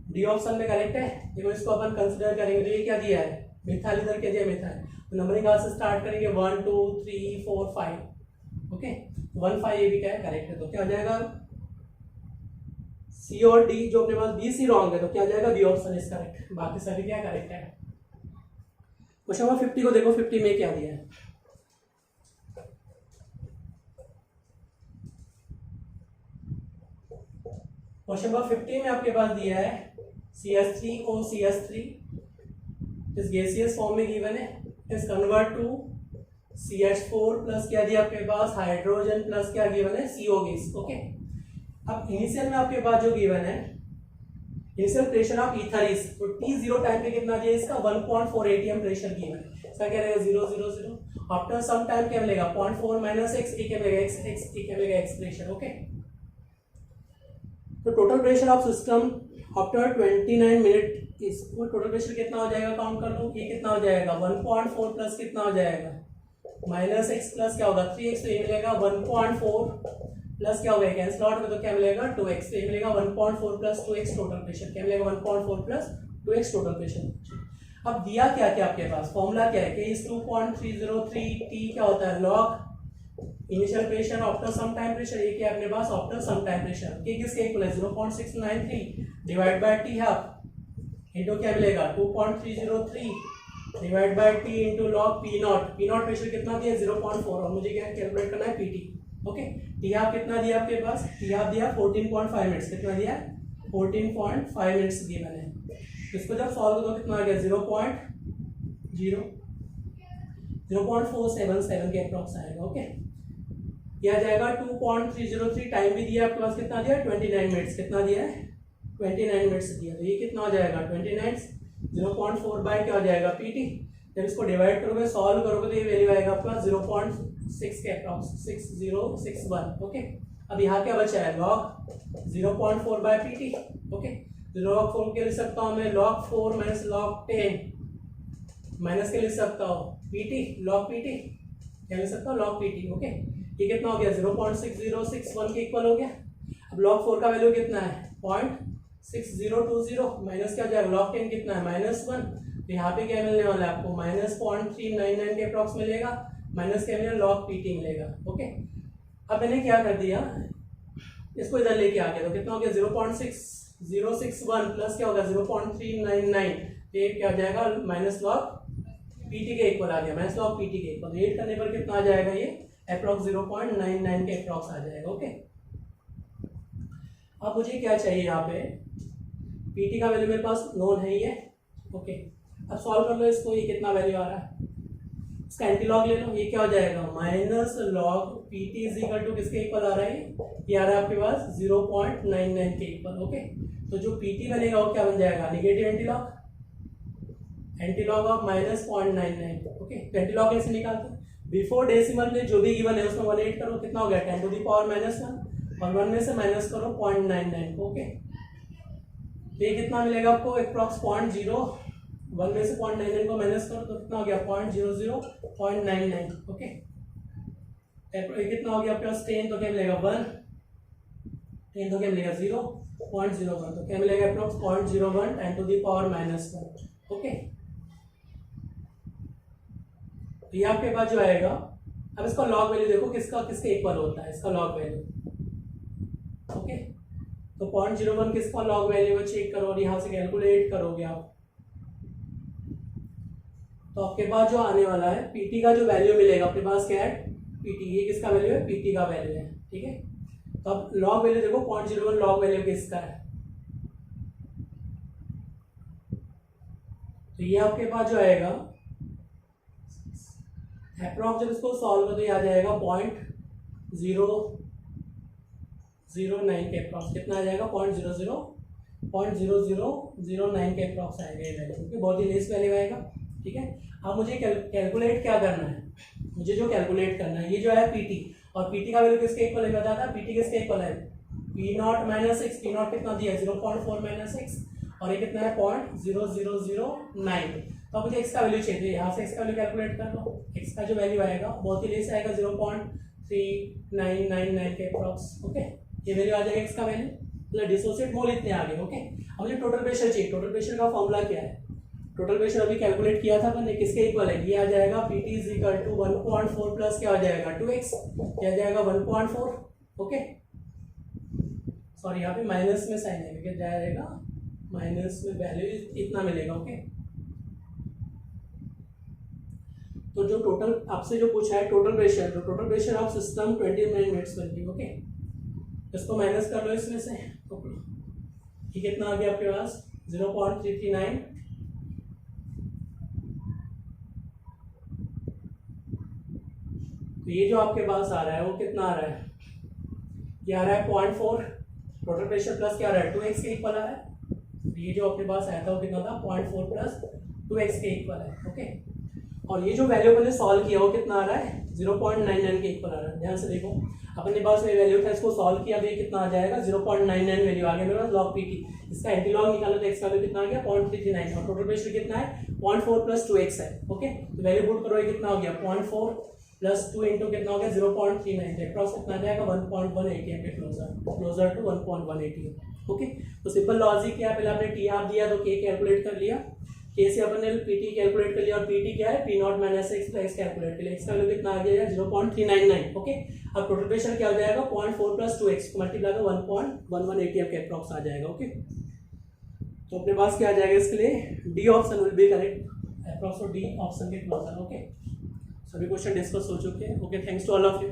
डी ऑप्शन में करेक्ट है। देखो इसको अपन कंसिडर करेंगे, तो ये क्या दिया है मिथाइल, इधर क्या दिया मिथाइल, तो नंबरिंग कहाँ से स्टार्ट करेंगे 1 2 3 4 5। ओके, 1 5 ये भी क्या है करेक्ट है, तो क्या आ जाएगा सी और डी, जो अपने पास बी सी रॉन्ग है, तो क्या आ जाएगा बी ऑप्शन इज करेक्ट, बाकी सभी क्या करेक्ट है। क्वेश्चन नंबर 50 को देखो, 50 में क्या दिया है, क्वेश्चन नंबर 50 में आपके पास दिया है CH3OCH3 इस गैसियस फॉर्म में गिवन है, इस कन्वर्ट टू CH4 प्लस क्या दिया आपके पास हाइड्रोजन प्लस क्या गिवन है CO गैस। ओके, अब इनिशियल में आपके पास जो गिवन है initial pressure of ether is, तो T0 टाइम पे कितना दिया इसका 1.4 atm प्रेशर गिवन है, इसका क्या रहेगा 0 0 0। आफ्टर सम टाइम क्या मिलेगा 0.4 माइनस x, ये क्या मिलेगा x, ये क्या मिलेगा x प्रेशर। ओके, तो total pressure of system after 29 minute इस, वो टोटल प्रेशर कितना हो जाएगा काउंट कर लो, ये कितना हो जाएगा 1.4 प्लस कितना हो जाएगा माइनस x प्लस क्या होगा 3x, तो ये मिलेगा 1.4 प्लस क्या होगा कैंसिल आउट में, तो क्या मिलेगा 2x, तो ये मिलेगा 1.4 प्लस 2x टोटल प्रेशर, क्या मिलेगा 1.4 प्लस 2x टोटल प्रेशर। अब दिया क्या क्या आपके पास, फॉर्मूला क्या है, K is 2.303, T क्या होता है log initial pressure after some time pressure, ये क्या अपने पास after some time pressure, K किसके इक्वल है 0.693 divide by T half into क्या मिलेगा 2.303 divide by T into log P not, P not pressure कितना दिया 0.4, और मुझे क्या कैलकुलेट करना है PT। ओके, T हाफ कितना दिया आपके पास, T हाफ दिया 14.5 मिनट्स, कितना दिया 14.5 मिनट्स दिए मैंने, इसको जब सॉल्व करो कितना आ गया 0.477 के अप्रॉक्स आएगा। ओके, यह जाएगा 2.303, टाइम भी दिया आपके पास कितना दिया 29 मिनट्स, कितना दिया है 29 मिनट्स दिया, तो ये कितना हो जाएगा 29, 0.4 बाय क्या हो जाएगा PT, जब इसको डिवाइड करोगे सॉल्व करोगे तो ये वैल्यू आएगा आपका 0.6 के अप्रॉक्स 6061। ओके, अब यहाँ क्या बचा है log 0.4 by PT। Okay, log 4 के लिख सकता हूँ मैं log 4 माइनस log 10 माइनस के लिख सकता हूँ PT log PT, क्या लिख सकता हूँ log PT। ओके, ये कितना हो गया 0.6061 के इक्वल हो गया। अब log 4 का वैल्यू कितना है 0.6020 माइनस क्या हो जाएगा log 10 कितना है -1, तो यहाँ पे क्या मिलने वाला है आपको -0.399 के अप्रॉक्स मिलेगा, माइनस क्या मिलेगा log PT मिलेगा। ओके, अब मैंने क्या कर दिया इसको इधर लेके आ गया, तो कितना हो गया 0.6061 प्लस क्या होगा 0.399, ये क्या हो जाएगा माइनस log PT के इक्वल आ गया, माइनस log PT के इक्वल, एड करने पर कितना आ जाएगा ये अप्रॉक्स 0.99 के अप्रॉक्स आ जाएगा। ओके, अब मुझे क्या चाहिए यहाँ पे PT का वैल्यू मेरे पास नोन है ही है। ओके, अब सॉल्व कर लो इसको, ये कितना वैल्यू आ रहा है, इसका एंटीलॉग ले लो, ये क्या हो जाएगा minus log PT is equal to किसके इक्वल आ रहा है, ये आ रहा है आपके पास 0.99 के इक्वल। ओके, तो जो PT बनेगा वो क्या बन जाएगा negative antilog, antilog of -0.99। Okay, antilog कैसे निकालते हैं, बिफोर डेसिमल में जो भी गिवन है उसमें 1 ऐड करो, कितना हो गया 10 टू द पावर -1, और 1 में से माइनस करो 0.99। ओके, तो ये कितना मिलेगा आपको अप्रॉक्स 0.01 में से 0.99 को माइनस करो तो कितना हो गया 0.00.99। ओके, ये कितना हो गया आपके पास 10, तो क्या मिलेगा 1, 10 तो क्या मिलेगा 0.01, तो क्या मिलेगा approx 0.01 10 to the power -1। Okay, तो ये आपके पास जो आएगा, अब इसका लॉग वैल्यू देखो किसका किसके इक्वल होता है, इसका लॉग वैल्यू। ओके, तो 0.01 किसका लॉग वैल्यू है चेक करो और यहाँ से कैलकुलेट करोगे आप, तो आपके पास जो आने वाला है PT का जो वैल्यू मिलेगा आपके पास क्या है PT, ये किसका वैल्यू है PT का वैल्यू है। ठीक है, तो अब लॉग वैल्यू देखो 0.01 लॉग वैल्यू किसका है, तो ये आपके पास जो आएगा अप्रॉक्स जब इसको सॉल्व कर तो ये आ जाएगा 0.009 के अप्रॉक्स, कितना आ जाएगा 0.0009 के अप्रॉक्स आएगा ये वैल्यू, क्योंकि बहुत ही लेस वैल्यू आएगा। ठीक है, अब मुझे कैलकुलेट क्या करना है, मुझे जो कैलकुलेट करना है ये जो है PT, और PT का वैल्यू किसके इक्वल है बता था, PT किसके इक्वल है P not minus x, P not कितना दिया 0.4 माइनस एक्स, और ये कितना है 0.0009। तो अब मुझे x का वैल्यू चाहिए, यहाँ से x का वैल्यू कैलकुलेट कर लो, x का जो वैल्यू आएगा बहुत ही लेस आएगा 0.3999 के अप्रॉक्स। ओके, ये वैल्यू आ जाएगा x का वैल्यू, मतलब डिसोसिएट मोल इतने आ गए। ओके, अब मुझे टोटल प्रेशर चाहिए, टोटल प्रेशर का फॉर्मूला क्या है, टोटल प्रेशर अभी कैलकुलेट किया था मैंने, किसके इक्वल है, ये आ जाएगा PT is equal to 1.4 plus क्या हो जाएगा 2x, क्या आ जाएगा 1.4। ओके, सॉरी यहाँ पे माइनस में साइन है, क्या जाएगा माइनस में वैल्यू इतना मिलेगा। ओके, तो जो टोटल आपसे जो पूछा है total pressure of system 29 minutes पर थी। ओके, इसको माइनस कर लो इसमें से, तो ये कितना आ गया आपके पास 0.339, तो ये जो आपके पास आ रहा है वो कितना आ रहा है, ये आ रहा है 0.4 टोटल प्रेशर प्लस क्या आ रहा है 2x के इक्वल आ रहा है, ये जो अपने पास आया था वो कितना था 0.4 प्लस 2x के इक्वल है, ओके। और ये जो वैल्यू अपन ने सॉल्व किया वो कितना आ रहा है 0.99 के इक्वल आ रहा है। ध्यान से देखो, अपने पास ये वैल्यू था, इसको सॉल्व किया तो ये कितना आ जाएगा 0.99 वैल्यू आ गया मेरे पास log pt। इसका एंटी लॉग निकाला तो x का वैल्यू कितना आ गया 0.339 और टोटल प्रेशर कितना है 0.4 प्लस 2x है, ओके। तो वैल्यू पुट करो, ये कितना हो गया 0.4 प्लस 2 इंटू कितना हो गया 0.39, अप्रॉक्स कितना आ जाएगा 1.1 ATM के क्लोजर टू 1.1 ATM, ओके। तो सिंपल लॉजिक क्या है, पहले आपने टी आप दिया तो के कैलकुलेट कर लिया, के से अपन ने पीटी कैलकुलेट कर लिया और पीटी क्या है P not minus x plus calculate कर लिया, एक्स का वैल्यू कितना आ गया 0.399, ओके। अब टोटल प्रेशर क्या हो जाएगा 0.4 प्लस 2x को मल्टीप्लाई कर 1.11 ATM के अप्रॉक्स आ जाएगा, ओके। तो अपने पास क्या आ जाएगा इसके लिए D option will be correct, approx D option के क्लोजर, ओके। सभी क्वेश्चन डिस्कस हो चुके हैं, okay. Thanks to all of you.